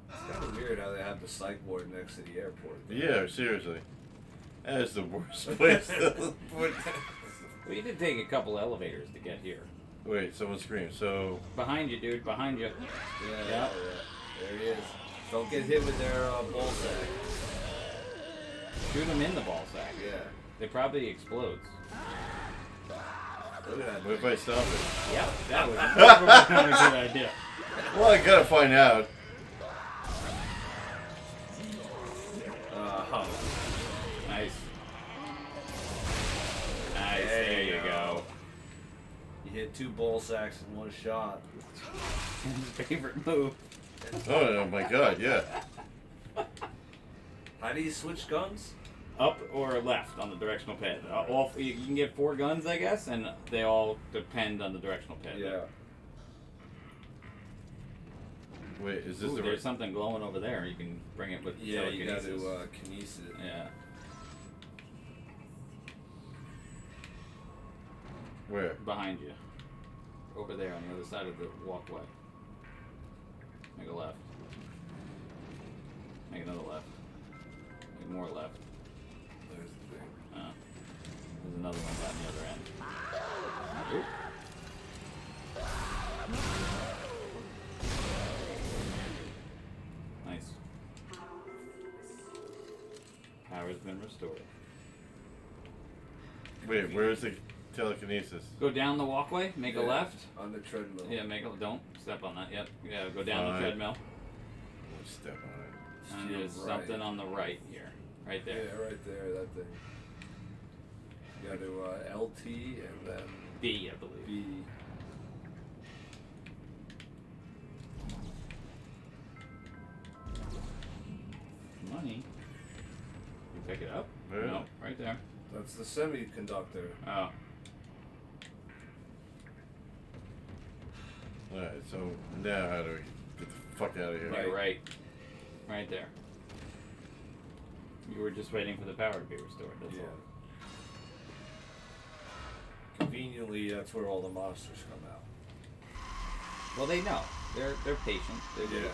It's kind of weird how they have the psych ward next to the airport. Yeah, seriously. That is the worst place to put... Well, you did take a couple elevators to get here. Wait, someone screamed. So... Behind you, dude. Behind you. Yeah. There he is. Don't get hit with their ball sack. Shoot them in the ball sack. Yeah. It probably explodes. Look at that. What if I stop it? Yep, that was probably not a good idea. Well, I gotta find out. hit 2 ball sacks in 1 shot. His favorite move. Oh my god, yeah. How do you switch guns? Up or left on the directional pad. You can get 4 guns, I guess, and they all depend on the directional pad. Yeah. Wait, is this Ooh, the there's something glowing over there. You can bring it with Yeah, you got telekinesis. to kinesis it. Yeah. Where? Behind you. Over there on the other side of the walkway. Make a left. Make another left. Make more left. There's the thing. There's another one down the other end. Oop. Nice. Power's been restored. Wait, where's the telekinesis? Go down the walkway, make a left. On the treadmill. Yeah, don't step on that. Yep. Yeah, go down the Fine. treadmill. We'll step on And To your there's right. something on the right here. Right there. Yeah, right there, that thing. You got to LT and then B, I believe. B. Money. You pick it up? Where? No, right there. That's the semiconductor. Oh. it. Alright, so now how do we get the fuck out of here? You're right. Right there. You were just waiting for the power to be restored. That's Yeah. all. Conveniently, that's where all the monsters come out. Well, they know. They're patient. They do. Yeah.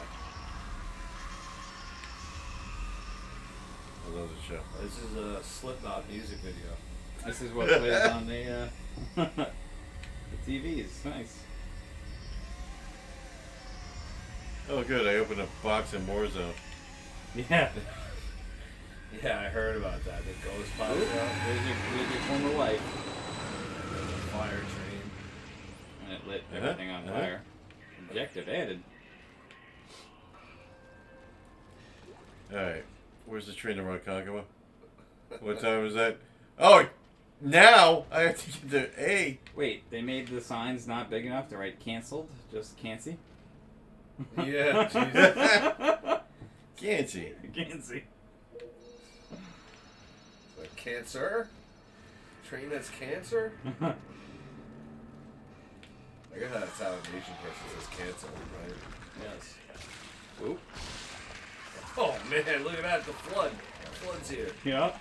I love the show. This is a Slipknot music video. This is what plays on the the TVs. Nice. Oh good, I opened a box in Warzone. Yeah. Yeah, I heard about that. The ghost Oop, pops out. there's your former wife. The fire train. And it lit everything on fire. Objective added. Alright. Where's the train to Ronkonkoma? What time is that? Oh, now I have to get to A. Wait, they made the signs not big enough to write canceled? Just can't see? Yeah, Jesus. Can't see. Can't see. Like cancer? Train that's cancer? I guess that's how an Asian person says cancel, right? Yes. Oop. Oh man, look at that, the flood. The flood's here. Yep.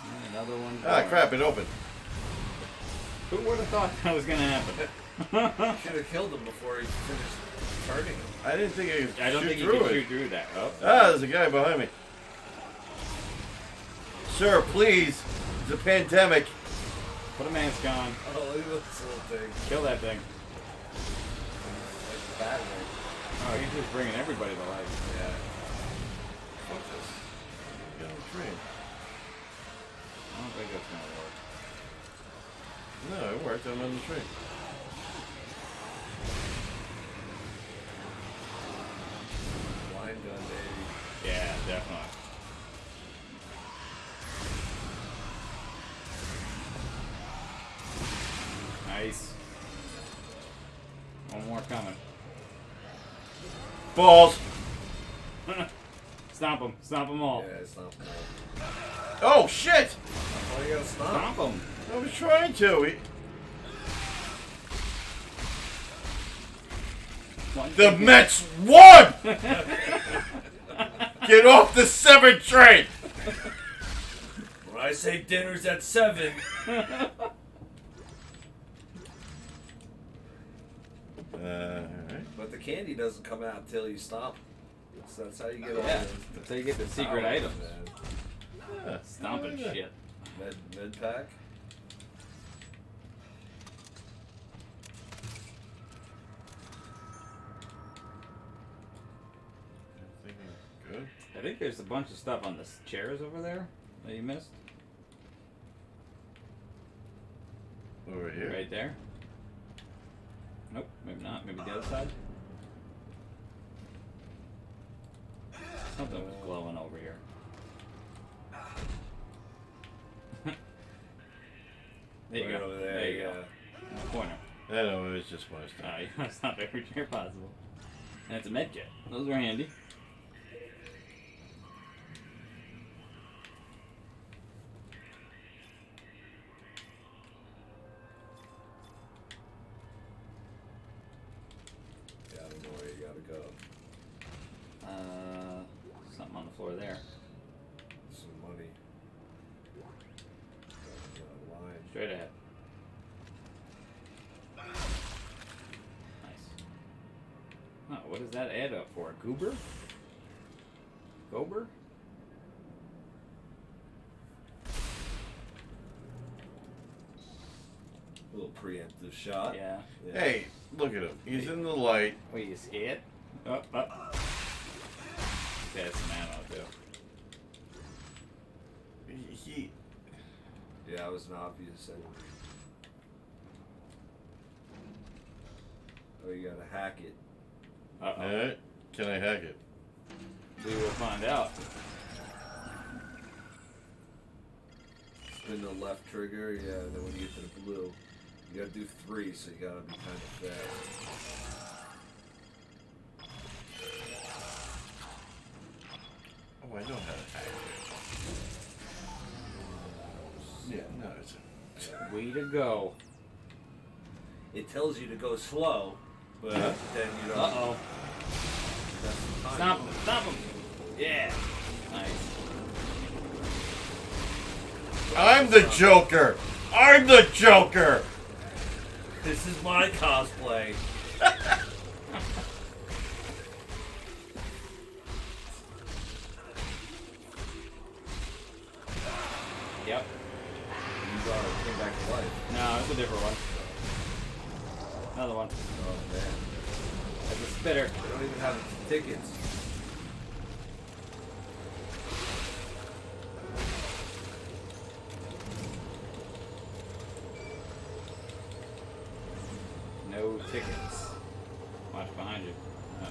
And another one. Ah, crap, it opened. Who would have thought that was going to happen? Should have killed him before he finished turning him. I didn't think I could I don't shoot think you through can it. shoot through that. Oh. Ah, there's a guy behind me. Sir, please. It's a pandemic. Put a mask on. Oh, look at this little thing. Kill that thing. Like Batman. Oh, he's just bringing everybody to life. Yeah. Fuck this. Get on the train. I don't think that's going to work. No, it worked. I'm on the train. Line gun, baby. Yeah, definitely. Nice. One more coming. Balls. Stomp them. Stomp them all. Yeah, it's not bad. Oh, shit. Why you gotta stop? Stomp them. I was trying to. The Mets won! Get off the 7th train! When I say dinner's at 7, Alright. but the candy doesn't come out until you stop. So that's how you get all Yeah, the that's how you get the secret powers, items. man. Yeah. Stomping Yeah. shit. Med pack. Good. I think there's a bunch of stuff on the chairs over there that you missed. Over here. Right there. Nope, maybe not. Maybe the other side. Something was glowing over here. There you Right go. over there, There you yeah. go. In the corner. I know, it was just my stuff. You must not every chair possible. And it's a med kit. Those are handy. Yeah, I don't know where you gotta go. Something on the floor there. Some money. Line. Straight ahead. Nice. Oh, what does that add up for? A goober? Gober? A little preemptive shot. Yeah. Hey, look at him. He's in the light. Were you scared? Up, up. That's some ammo, too. He Yeah, it was an obvious enemy. Oh, you gotta hack it. Uh-oh. Alright. Can I hack it? We will find out. Spin the left trigger, yeah, and then when you get to the blue, you gotta do 3, so you gotta be kind of fast. Oh, I know how to hack it. Yeah, no, it's Way to go. It tells you to go slow, but then you don't. Uh-oh. That's the time. Stop him. Stop him. Yeah. Nice. I'm the Joker! I'm the Joker! This is my cosplay. Yep. You came back to life. No, it's a different one. Another one. Oh man. That's a spitter. They don't even have tickets. No tickets. Watch behind you. Oh.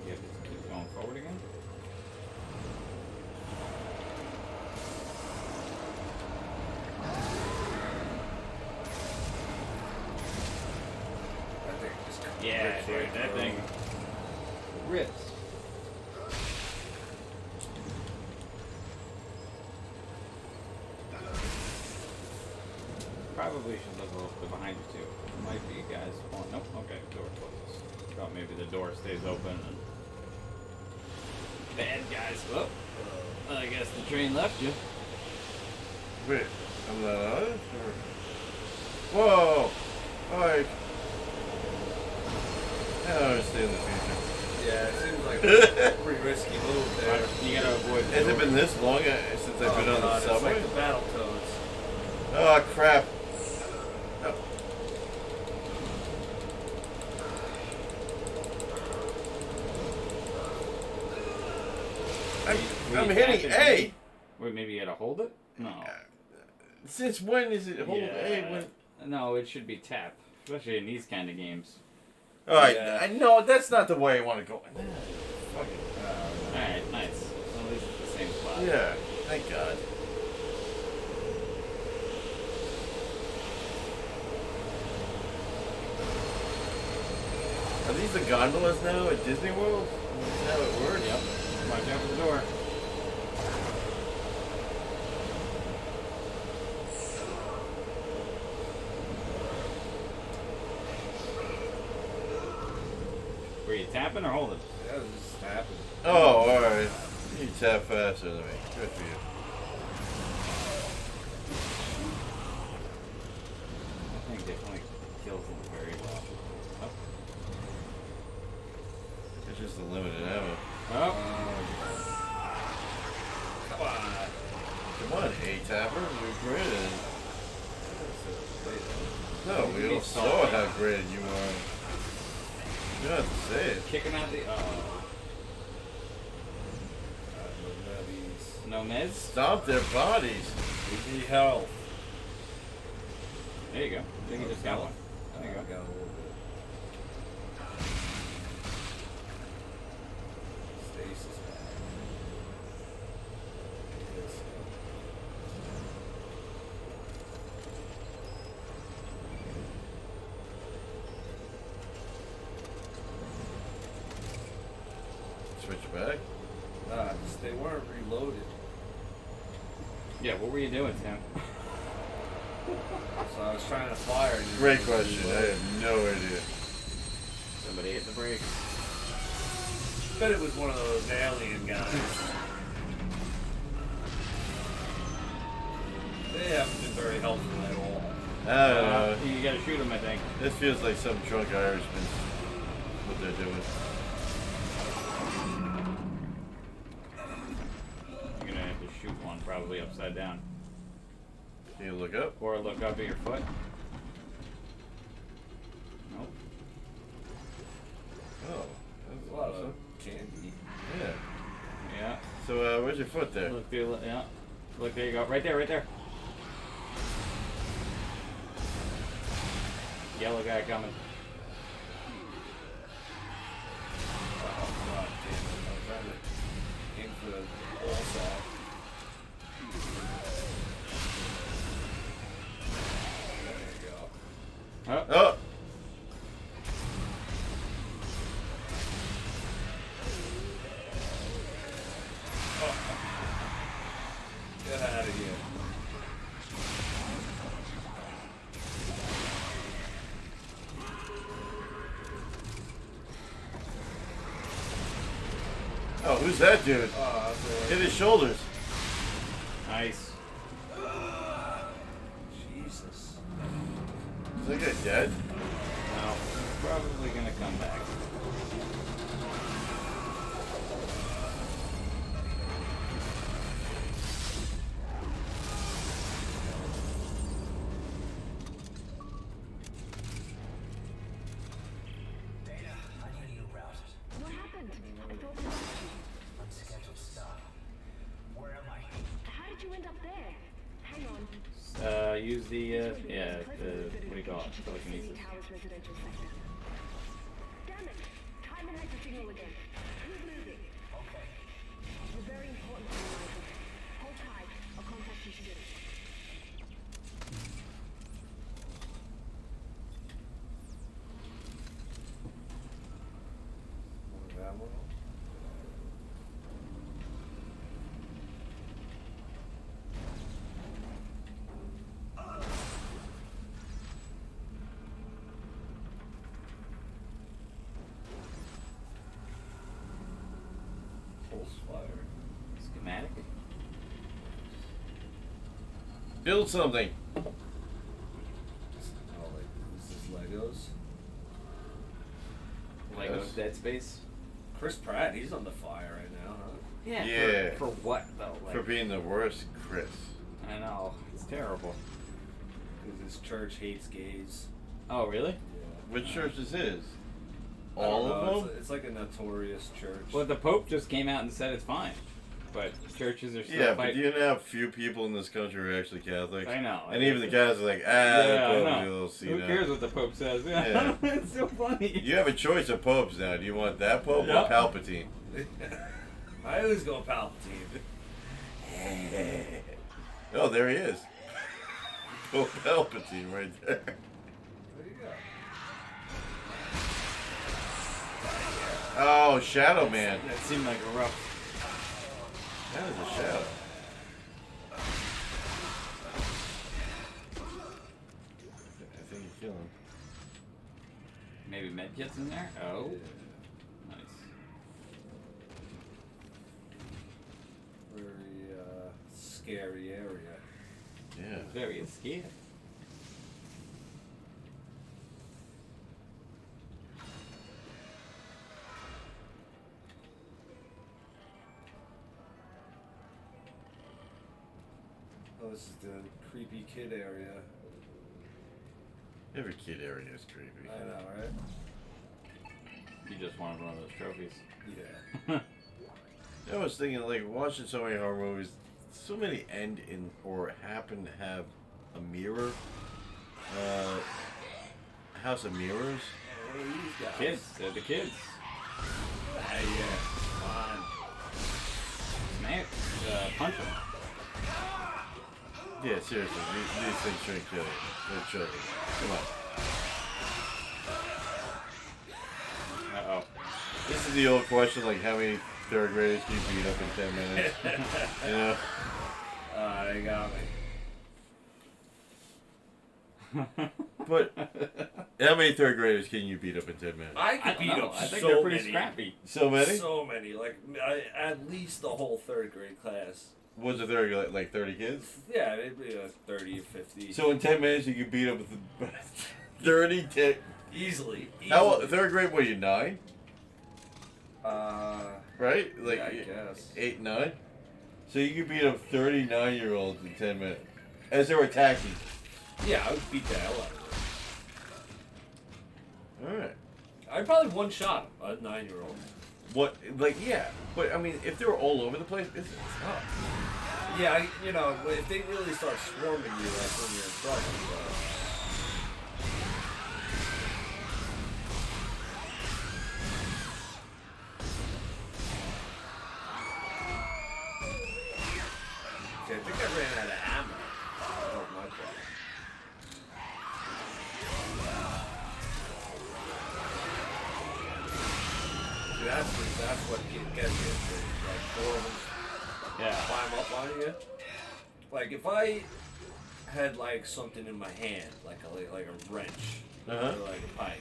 You have to keep going forward again? That thing just Yeah, rips dude, right that through. thing rips. Probably should look a little bit behind you too. Might be guys. Oh, nope. Okay, door closes. Thought maybe the door stays open and bad guys. Oh, I guess the train left you. Wait, I'm not on it? Or... Whoa! Alright. I don't understand the future. Yeah, it seems like a pretty risky move there. You gotta avoid. The Has door. it been this long since I've been on the God, subway? It's like the Battletoads. Oh, crap. No. I'm hitting A! Wait, maybe you gotta hold it? No. Since when is it hold Yeah. A? When... No, it should be tap, especially in these kind of games. Alright, Yeah. I know that's not the way I want to go. Fuck it. Alright, nice. So at least it's the same spot. Yeah, thank God. Are these the gondolas now at Disney World? Is that how it works? Yep. Watch out for the door. Were you tapping or holding? Yeah, this is happening. Oh, alright. You tap faster than me. Good for you. I think definitely kills them very well. Oh. It's just a limited ammo. Oh. Come on. Come on, A-Tapper. You're graded. No, we all saw how graded you are. You don't have to say it. Kicking out the. No meds? Stomp their bodies. We need help. There you go. I think you just got one. There you go. Got a little bit. Stasis. they weren't reloaded. Yeah, what were you doing, Tim? So I was trying to fire. And it Great wasn't question. I reloaded. have no idea. Somebody hit the brakes. Bet it was one of those alien guys. They haven't been very helpful at all. I don't know. You gotta shoot him, I think. This feels like some drunk Irishman. What they're doing. You're gonna have to shoot one probably upside down. Can you look up? Or look up at your foot. Nope. Oh, There's that's a lot awesome. of candy. Yeah. Yeah. So where's your foot there? Look through, yeah. Look, there you go. Right there, right there. Yellow guy coming. Oh, God damn it. I was trying to aim for the ball sack. There you go. Oh. Oh! Get out of here. Oh, who's that dude? Oh, Hit his shoulders. Nice. Jesus. Is that guy dead? No. Probably gonna come back. Data, I need a new route. What happened? I thought you left. Unscheduled stuff. Where am I? How did you end up there? Hang on. Use the, yeah, the, what do you call it? Telekinesis. Towers residential sector. Damn it! Time and hyper signal again. Keep moving. Okay. You're very important to me, Michael. Hold tight. I'll contact you soon. That one? Pulse fire. Schematic. Build something. Oh, like, this is Legos. Legos Yes. Dead Space. Chris Pratt, he's on the fire right now, huh? Yeah. Yeah. For what though? Like, For being the worst Chris. I know. It's terrible. Because his church hates gays. Oh, really? Yeah. Which church is his? I don't All know, of them? It's like a notorious church. Well, the Pope just came out and said it's fine. But churches are still Yeah, but fighting. you know how few people in this country are actually Catholics? I know. And even the Catholics are like, Yeah, I the Pope's a know. little Who senile. cares what the Pope says? Yeah. It's so funny. You have a choice of popes now. Do you want that pope Yeah. or Palpatine? I always go Palpatine. Oh, there he is. Pope Palpatine right there. There you go. Oh, Shadow Man. That seemed like a rough. That is a shadow. I think you kill him. Maybe medkits in there? Oh. Nice. Very scary area. Yeah. Very scared. Oh, this is the creepy kid area. Every kid area is creepy. I know, right? You just wanted one of those trophies. Yeah. I was thinking, like, watching so many horror movies, so many end in or happen to have a mirror. House of Mirrors. What are these guys? Kids. They're the kids. Hey, yeah. Come on. Smack. Punch them. Yeah, seriously, these things shouldn't kill you. They're children. Come on. Uh-oh. This is the old question, like, how many third graders get beat up in 10 minutes. You know? They got me. But how many third graders can you beat up in 10 minutes? I could beat up I think so they're pretty many. scrappy. So many? So many. Like, at least the whole third grade class. What's a third grade, like 30 kids? Yeah, maybe 30 or 50. So in 10 minutes you can beat up with 30 Easily. How third grade? What are you, 9? Right? Like yeah, I guess. 8, 9. So you can beat up 39-year-olds in 10 minutes as they're attacking. Yeah, I would beat the hell out of All right. it. I'd probably one-shot a 9-year-old. What? Like, yeah. But I mean, if they were all over the place, it's tough. Yeah, you know, if they really start swarming you, that's when you're in trouble. See, I think I ran out of ammo. That was my problem. See, that's what gets you. Like 4 of them climb up on you. Like if I had like something in my hand, like a wrench, or like a pipe.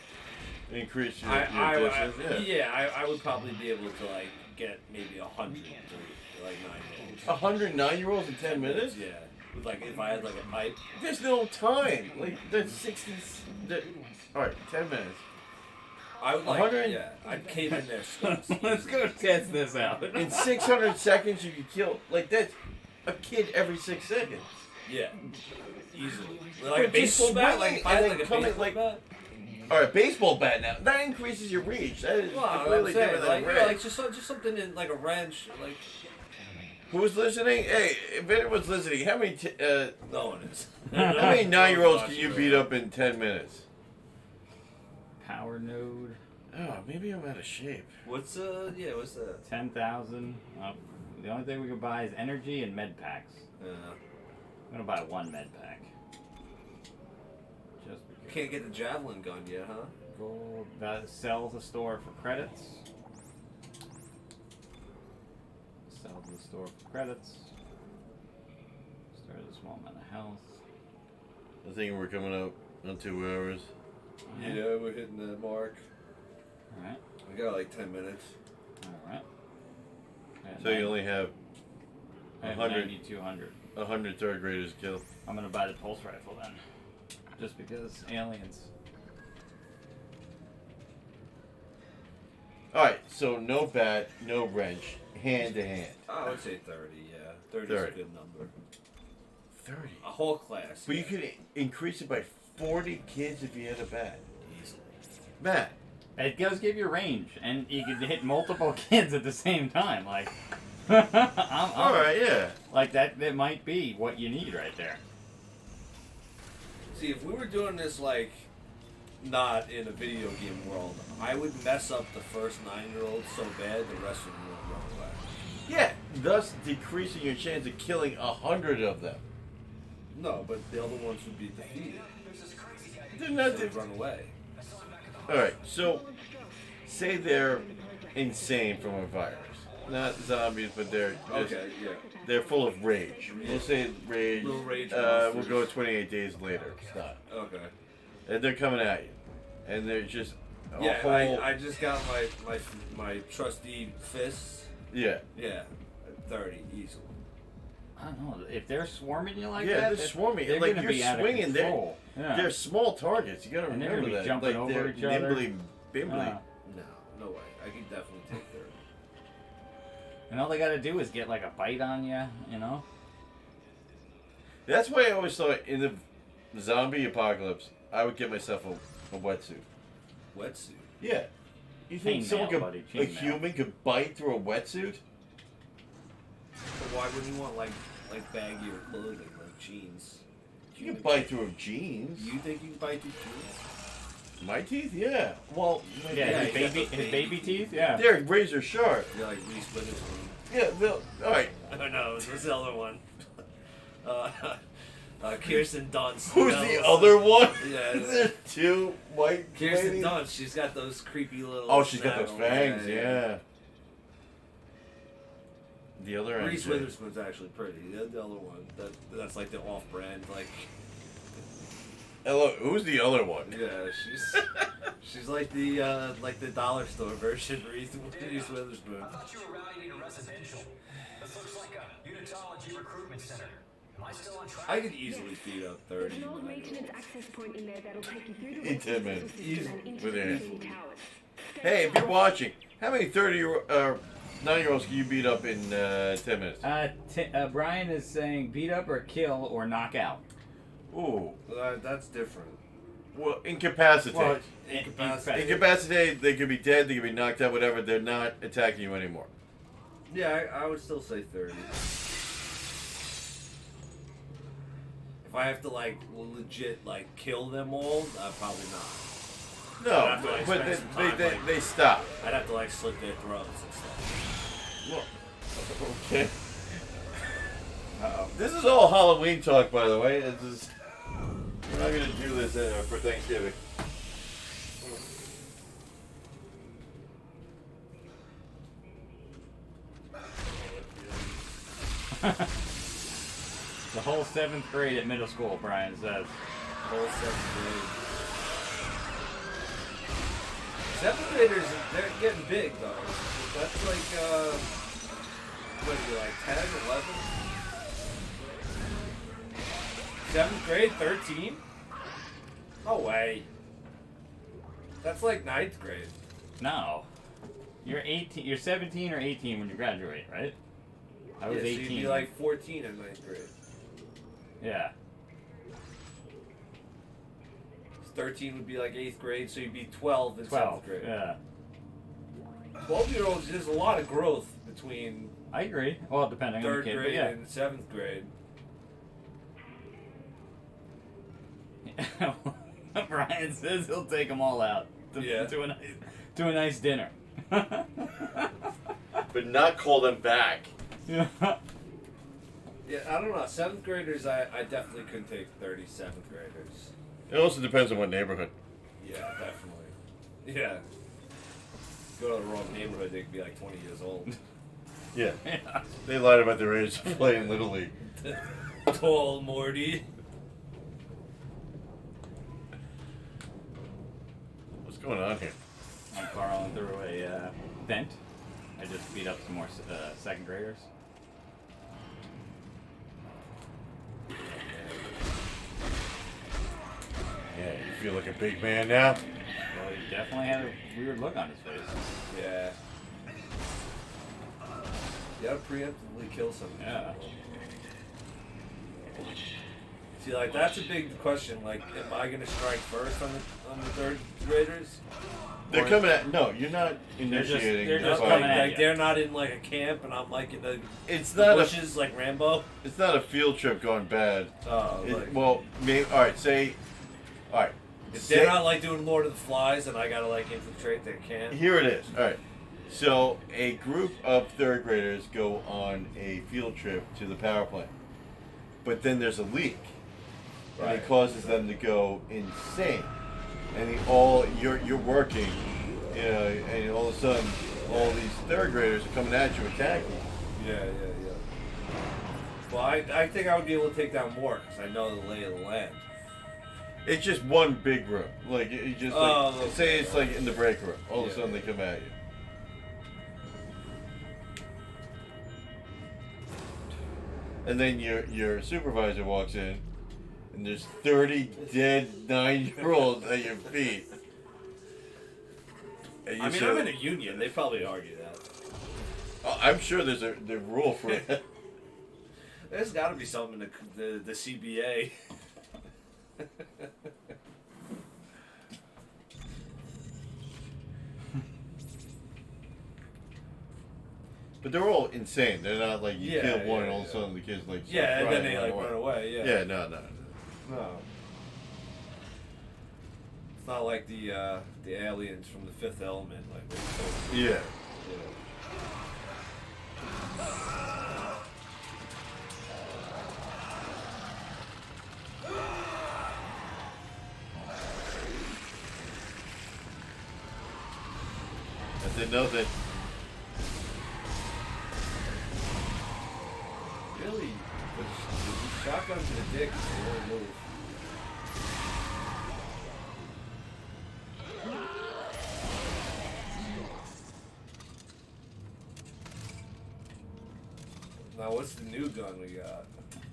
Increase your distance. I would probably be able to like get maybe 100 to like 109-year-olds in 10 minutes? Yeah. Like if I had like a pipe. There's no time. Like there's 60. All right, 10 minutes. I would like. 100? Yeah, I'd cave in their skulls. Let's go test this out. In 600 seconds, you can kill. Like that's a kid every 6 seconds. Yeah. Easily. But Like a baseball just bat. Like swinging if I had and like a then coming, baseball like- bat. All right, baseball bat now. That increases your reach. That is Well, I'm completely saying, different like, than you know, red. like just something in like a wrench, like Who's listening? Hey, if anyone's listening, how many no one is. how many 9-year-olds can you beat up in 10 minutes? Power node, Oh, maybe I'm out of shape. What's what's that? 10,000. The only thing we can buy is energy and med packs. I'm gonna buy 1 med pack. Just You because. can't get the javelin gun yet, huh? Gold. Sell to store for credits. Sell to the store for credits. Start a small amount of health. I think we're coming up on 2 hours. Yeah, we're hitting that mark. Alright. We got like 10 minutes. Alright. So you only have I have 100. 9,200. 100 third graders killed. I'm gonna buy the pulse rifle then. Just because aliens. Alright, so no bat, no wrench, hand to hand. I would say 30, yeah. 30 is a 30. good number. 30. A whole class. But you could increase it by 40 kids if you had a bat. easily. Matt, It does give you range, and you can hit multiple kids at the same time. Like, alright, yeah. Like that might be what you need right there. See, if we were doing this like not in a video game world, I would mess up the first 9-year-old so bad the rest of them would run away. Yeah, thus decreasing your chance of killing 100 of them. No, but the other ones would be defeated. They're not So they'd run away. Alright, so say they're insane from a virus. Not zombies, but they're just, Okay, yeah. they're full of rage. We'll say rage. Little rage We'll monsters. go 28 days later. Stop. Okay. And they're coming at you. And they're just a Yeah, whole... I just got my trusty fists. Yeah. Yeah, 30 easily. I don't know if they're swarming you like Yeah, that. they're swarming. They're Like, gonna you're be out swinging, of they're- control. Yeah. They're small targets. You gotta And they're remember gonna be that. jumping Like, over they're each other. nimbly, bimbly. No way. I could definitely take 30. And all they gotta do is get like a bite on you, you know. That's why I always thought in the zombie apocalypse, I would get myself a wetsuit. Wetsuit. Yeah. You think Chainmail, someone could, buddy, a chainmail. human could bite through a wetsuit? But why wouldn't you want like baggier clothing, like jeans? You can bite through jeans. You think you can bite through jeans? My teeth? Yeah. Well, Yeah, you got those his baby teeth. Yeah. they're razor sharp. You're like Reese Witherspoon. Yeah, alright. Oh no, what's the other one? Kirsten Dunst. Who's No, the other one? Yeah. There's 2 white Kirsten ladies. Dunst. She's got those creepy little. Oh, she's got those snaggle- fangs, yeah. The other Reese MJ. Witherspoon's actually pretty. The other one, that's like the off-brand, like. Hello, who's the other one? Yeah, she's like the dollar store version Reese Witherspoon. I thought you were routing into residential. This looks like a unitology recruitment center. Am I still on track? I could easily beat up 30. There's an old maintenance access point in there that'll take you through the In 10 minutes. system Easy. and into Within the it. city towers. Hey, if you're watching, how many 9-year-olds can you beat up in 10 minutes? Brian is saying beat up or kill or knock out. Ooh. That's different. Well, incapacitate. Well, incapacitate. Incapacitate, they could be dead, they could be knocked out, whatever. They're not attacking you anymore. Yeah, I would still say 30. If I have to like legit like kill them all, probably not. No, I'd have to, like, but spend some time, like- they stop. I'd have to like slit their throats and stuff. Well, okay. This is all Halloween talk, by the way. We're not going to do this for Thanksgiving. The whole 7th grade at middle school, Brian says. Whole 7th grade. 7th graders, they're getting big though. That's like, what are you, like 10, 11? 7th grade, 13? No way. That's like 9th grade. No. You're 18. You're 17 or 18 when you graduate, right? I was Yeah, so 18. you'd be like 14 in 9th grade. Yeah. 13 would be like 8th grade, so you'd be 12 in 12. 7th grade. Yeah. 12-year-olds, there's a lot of growth between I agree. Well, depending on the 3rd kid, but grade yeah. and 7th grade. Brian says he'll take them all out to a nice dinner. But not call them back. Yeah. Yeah, I don't know. 7th graders, I definitely couldn't take 37th graders. It also depends on what neighborhood. Yeah, definitely. Yeah. Go to the wrong neighborhood, they could be like 20 years old. Yeah. They lied about their age playing Little League. Tall Morty. What's going on here? I'm crawling through a vent. I just beat up some more 2nd graders. Yeah, you feel like a big man now? Well, he definitely had a weird look on his face. Yeah. You gotta preemptively kill someone. Yeah. See, like, that's a big question. Like, am I gonna strike first on the 3rd graders? They're Or- coming at. No, you're not initiating. they're the just fight. coming at Like, you. they're not in like a camp, and I'm like in the It's not a. bushes like Rambo. It's not a field trip going bad. Oh, like, Well, maybe. All right. Say. All right. if they're not like doing Lord of the Flies, and I gotta like infiltrate their camp. Here it is. All right. So a group of 3rd graders go on a field trip to the power plant, but then there's a leak, and Right. it causes them to go insane. And you're working, you know, and all of a sudden, all these 3rd graders are coming at you, attacking you. Yeah. Well, I think I would be able to take down more because I know the lay of the land. It's just one big room. Like you just like Oh, okay. say it's like in the break room. All of a Yeah, sudden yeah. they come at you. And then your supervisor walks in, and there's 30 dead 9-year-olds at your feet. And you I mean, say- I'm in a union. They probably argue that. Oh, I'm sure there's a rule for it. There's got to be something in the CBA. But they're all insane. They're not like you Yeah, kill one yeah, and all of a yeah. sudden the kids like start Yeah, and then crying they like run away. Yeah. Yeah, no. No. It's not like the aliens from the Fifth Element, like they told you. Yeah. I did know that. Shotgun to the dick is the only move. Now, what's the new gun we got?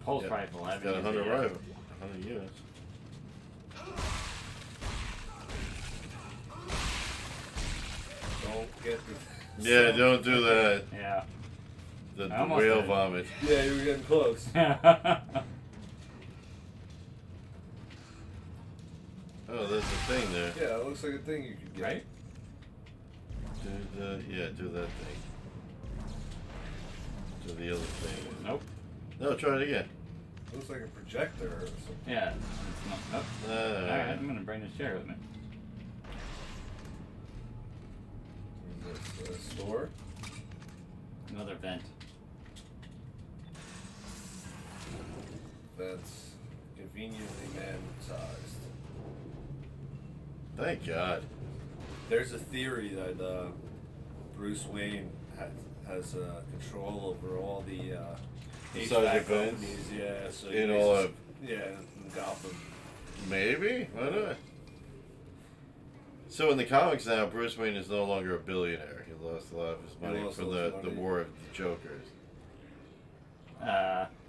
Pulse rifle. I Got haven't 100 used it yet. rifle. 100 units. Don't get the. Yeah, don't do that. Yeah. The I almost whale did. vomit. Yeah, you were getting close. Oh, there's a thing there. Yeah, it looks like a thing you could get. Right? Do that thing. Do the other thing. Nope. No, try it again. Looks like a projector or something. Yeah. It's not, nope. Alright, I'm gonna bring this chair with me. Is this a store? Another vent. That's conveniently man-sized. Thank God. There's a theory that Bruce Wayne has control over all the Besides HVAC the vents? companies. Yeah, so In he all makes- of- yeah, in Gotham. Maybe? Why not? So in the comics now, Bruce Wayne is no longer a billionaire. He lost a lot of his He money lost for all the his money. War of the Jokers.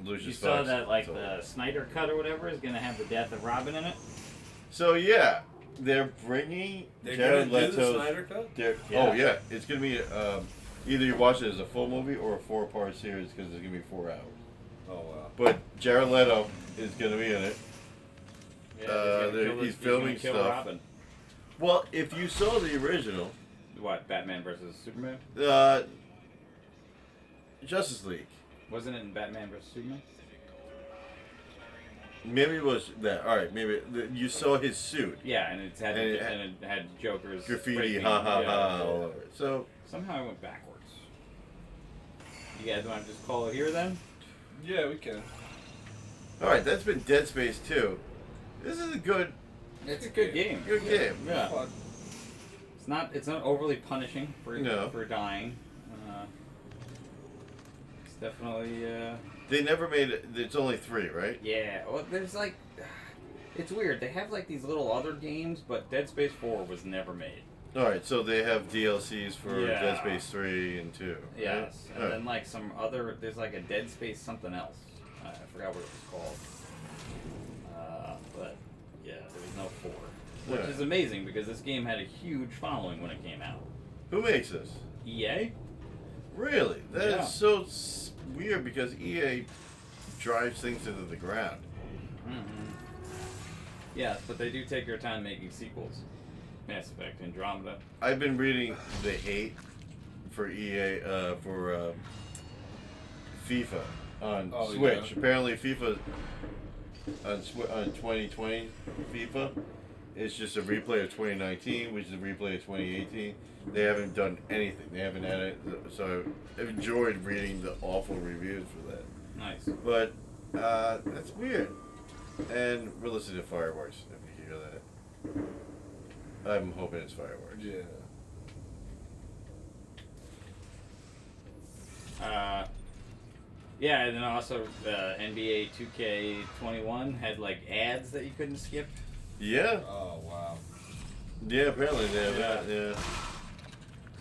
Lucius You saw Fox that, like, told the me. Snyder Cut or whatever is gonna have the death of Robin in it? So yeah, they're bringing They're Jared gonna do the Leto's. Snyder Cut? Oh yeah, it's gonna be either you watch it as a full movie or a 4-part series because it's gonna be 4 hours. Oh wow. But Jared Leto is gonna be in it. Yeah, he's gonna kill he's gonna filming kill stuff. Robin. Well, if you saw the original, What, Batman versus Superman? Justice League, Wasn't it in Batman versus Superman? maybe it was that. All right, maybe you saw his suit, Yeah, and it had, And it and it had Joker's graffiti, breaking- ha ha yeah, ha, yeah. all over it. So Somehow I went backwards. You guys want to just call it here then? Yeah, we can. all right, that's been Dead Space 2. This is a good It's a good game. game. Yeah. Fun. It's not overly punishing for No. for dying. It's definitely They never made it. It's only 3, right? yeah. Well, there's like it's weird. They have like these little other games, but Dead Space 4 was never made. All right, so they have DLCs for Yeah. Dead Space 3 and 2. right? Yes, and All then right. like some other. There's like a Dead Space something else. I forgot what it was called. But yeah, there was no 4, which Yeah. is amazing because this game had a huge following when it came out. Who makes this? EA. Really? That is Yeah. so weird because EA drives things into the ground. Mm-hmm. Yes, but they do take their time making sequels. Mass Effect, Andromeda. I've been reading the hate for EA for FIFA on Oh, Switch. yeah. Apparently, FIFA on 2020 FIFA is just a replay of 2019, which is a replay of 2018. They haven't done anything. They haven't added. So I've enjoyed reading the awful reviews for that. Nice. But that's weird. And we're listening to Fireworks. If you hear that. I'm hoping it's Fireworks. Yeah. Yeah, and then also NBA 2K21 had like ads that you couldn't skip. Yeah. Oh wow. Yeah, apparently they have Yeah. that. Yeah.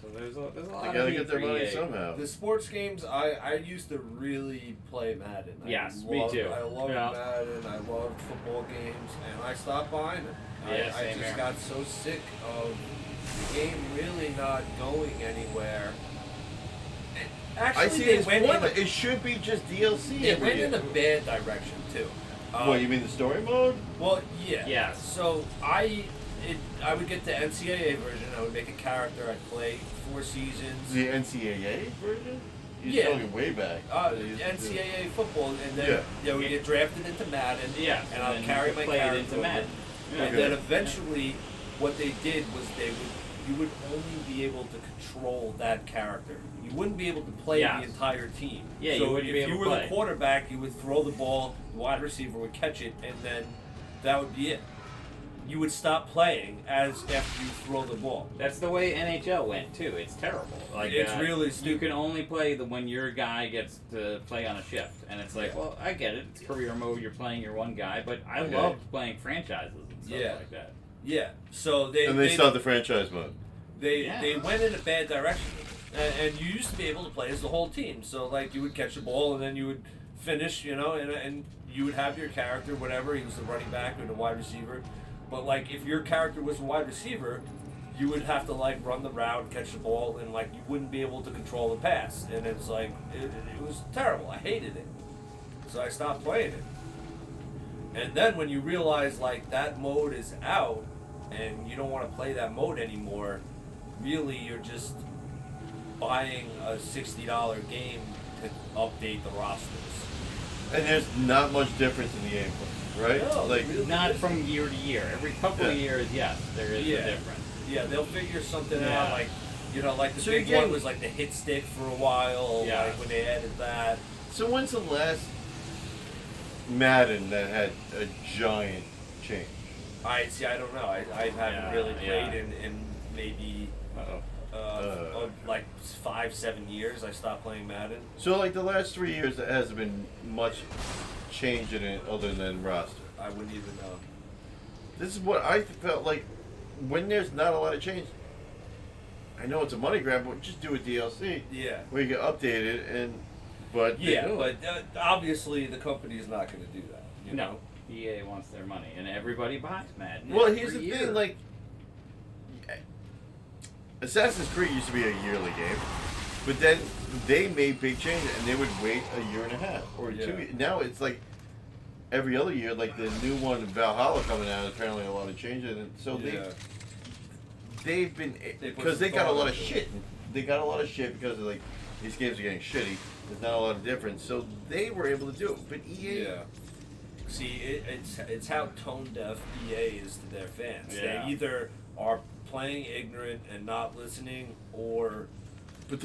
So there's a lot They of gotta need get their for money EA. somehow. The sports games, I used to really play Madden. Yes, I me loved- too. I loved Yeah. Madden. I loved football games, and I stopped buying them. Yeah, I same just here. got so sick of the game really not going anywhere. And actually, I see they this went point. in It should be just DLC. it every went year. in a bad direction too. What, you mean the story mode? Well, yeah. Yes. So I would get the NCAA version. I would make a character. I'd play 4 seasons. The NCAA version? You're Yeah. talking way back. They used to do- NCAA football, and then Yeah. we get drafted into Madden. Yeah, and I'll then carry you my play it character into over. Madden. Yeah. And Okay. then eventually, what they did was you would only be able to control that character. You wouldn't be able to play Yes. the entire team. Yeah, so you wouldn't if be able you to were play. the quarterback, you would throw the ball, the wide receiver would catch it, and then that would be it. you would stop playing as after you throw the ball. That's the way NHL went too. It's terrible. Like It's really You stupid. can only play when your guy gets to play on a shift, and it's like, Yeah. well, I get it. It's career mode. You're playing your one guy, but I Okay. loved playing franchises and stuff Yeah. like that. Yeah. So they And they stopped the franchise mode. They went in a bad direction, and you used to be able to play as the whole team. So like you would catch the ball and then you would finish, and you would have your character, whatever he was, the running back or the wide receiver. But like if your character was a wide receiver, you would have to like run the route, catch the ball, and like you wouldn't be able to control the pass. And it's like it was terrible. I hated it, so I stopped playing it. And then when you realize like that mode is out and you don't want to play that mode anymore, really you're just buying a $60 game to update the rosters. And there's not much difference in the gameplay, right? No, like, really Not isn't. from year to year. Every couple of Yeah. years, yes, there is Yeah. a difference. Yeah, they'll figure something Yeah. out. Like, like the So big again- one was like the hit stick for a while. Yeah. Like when they added that. so when's the last Madden that had a giant change? I don't know. I haven't Yeah, really played yeah. in maybe like 5-7 years. I stopped playing Madden. So like the last 3 years, there hasn't been much change in it other than roster. I wouldn't even know. This is what I felt like when there's not a lot of change. I know it's a money grab, but just do a DLC Yeah. where you get updated but they Yeah, don't. but obviously the company is not going to do that. You know? EA wants their money, and everybody buys Madden. Well, every here's the year. thing, like Assassin's Creed used to be a yearly game, but then they made big changes and they would wait a year and a half or Yeah. 2 years. Now it's like every other year, like the new one, Valhalla, coming out, apparently a lot of changes, and so they've been, They put because some they got a thought lot of into shit. They got a lot of shit because of like these games are getting shitty. There's not a lot of difference, so they were able to do it. But EA, Yeah. See, it's how tone deaf EA is to their fans. Yeah. They either are playing ignorant and not listening, or but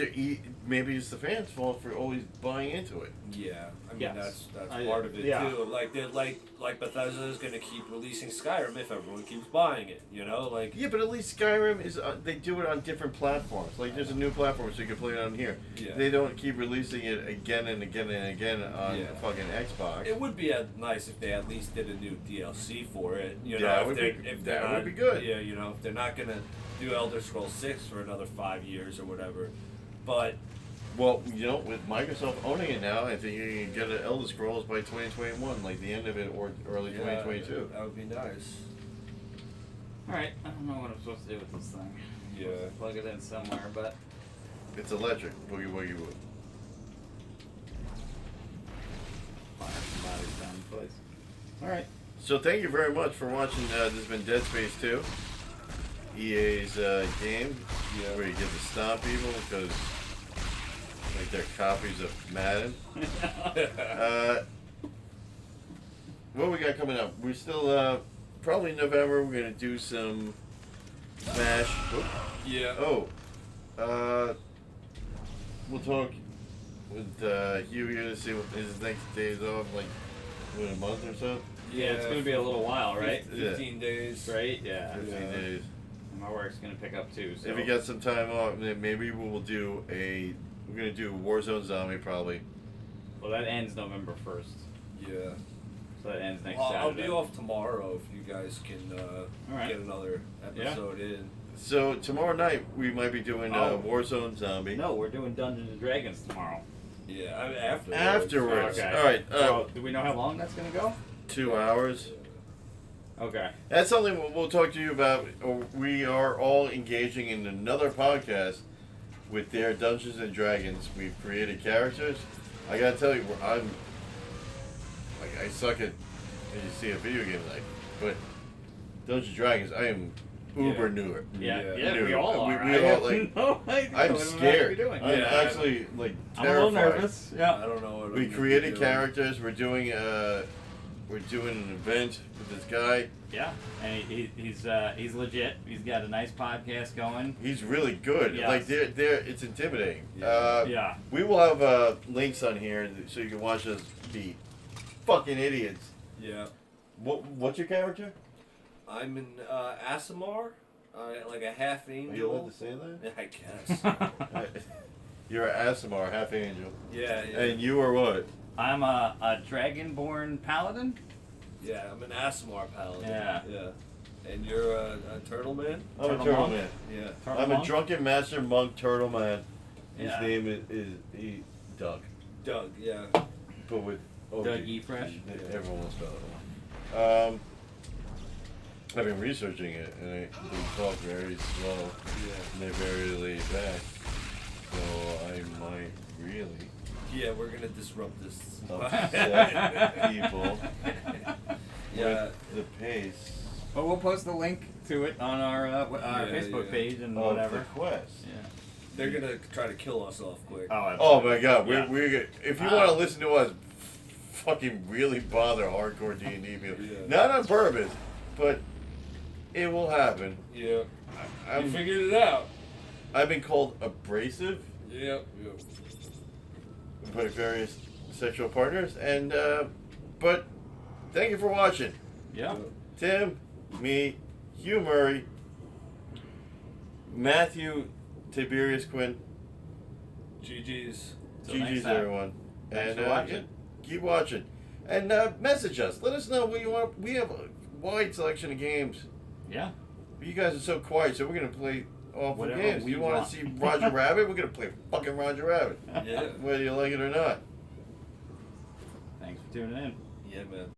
maybe it's the fans' fault for always buying into it. yeah, I mean Yes. that's I- part of it yeah. too. Like they're like Bethesda is going to keep releasing Skyrim if everyone keeps buying it. Like Yeah, but at least Skyrim is they do it on different platforms. Like there's a new platform so you can play it on here. Yeah. They don't keep releasing it again and again and again on Yeah. fucking Xbox. it would be nice if they at least did a new DLC for it. That if would they're, be- if they're that would not, be good. Yeah, if they're not going to do Elder Scrolls 6 for another 5 years or whatever, but. Well, with Microsoft owning it now, I think you can get an Elder Scrolls by 2021, like the end of it or early 2022. That would be nice. Alright, I don't know what I'm supposed to do with this thing. Yeah. Supposed to plug it in somewhere, but It's electric. Boogie woogie woo. fire somebody's down the place. Alright. So thank you very much for watching. This has been Dead Space 2, EA's game, where you get to stomp people because like they're copies of Madden. What we got coming up? We're still probably in November. We're gonna do some Smash. Whoop. Yeah. Oh, we'll talk with Hugh here to see what his next days off, like in a month or so. Yeah, it's gonna be a little while, right? 15 days. Right? Yeah. 15 days. And my work's gonna pick up too, so If you got some time off, then maybe we'll do we're gonna do Warzone Zombie probably. well that ends November 1st. Yeah. So that ends next Well, I'll Saturday. be off tomorrow if you guys can Alright. get another episode in. So tomorrow night we might be doing Oh. Warzone Zombie. No, we're doing Dungeons and Dragons tomorrow. Yeah, I mean, afterwards. Afterwards. Okay. All right. So, do we know how long that's gonna go? 2 hours. Okay. That's something we'll talk to you about. We are all engaging in another podcast with their Dungeons and Dragons. We've created characters. I gotta tell you, I suck at you see a video game like, but Dungeons and Dragons, I am uber newer. Yeah, Yeah. we all are. We I all, have like, no idea I'm what scared. we're doing. I'm Yeah. actually like I'm a little terrified. nervous. I Yeah. don't know what We I'm created doing. characters. We're doing an event with this guy. Yeah, and he's legit. He's got a nice podcast going. He's really good. Yes. Like it's intimidating. Yeah. Yeah. We will have links on here so you can watch us be fucking idiots. Yeah. What's your character? I'm an Asimar, like a half Are you angel. allowed to say that? I guess. You're an Asimar, half angel. Yeah. And you are what? I'm a dragonborn paladin. Yeah, I'm an Asimar paladin. Yeah. Yeah. And you're a turtle man? I'm a Turtle turtle monk? man. Yeah. Turtle I'm a monk? drunken master monk turtle man. His Yeah. name is Doug. Doug, yeah. But with Doug E. Fresh? Everyone will spell it. I've been researching it, and they talk very slow, and they're very laid back. So I might really Yeah, we're gonna disrupt this. upset people Yeah. with the pace But we'll post the link to it on our Yeah, Facebook yeah. page and of whatever. the quest. Yeah. They're gonna try to kill us off quick. Oh my God, Yeah. we're if you want to listen to us fucking really bother hardcore D&D people, Yeah. not on purpose, but it will happen. Yeah. You I'm, figured it out. I've been called abrasive Yep. by various sexual partners, and but thank you for watching. Yeah. Tim, me, Hugh Murray, Matthew Tiberius Quinn, GG's. Till next GG's time. everyone, Thanks and for watching. keep watching, and message us. Let us know what you want. We have a wide selection of games. Yeah. But you guys are so quiet, so we're gonna play awful Whatever games. we You want want. to see Roger Rabbit? We're gonna play fucking Roger Rabbit, Yeah. whether you like it or not. Thanks for tuning in. Yeah, man.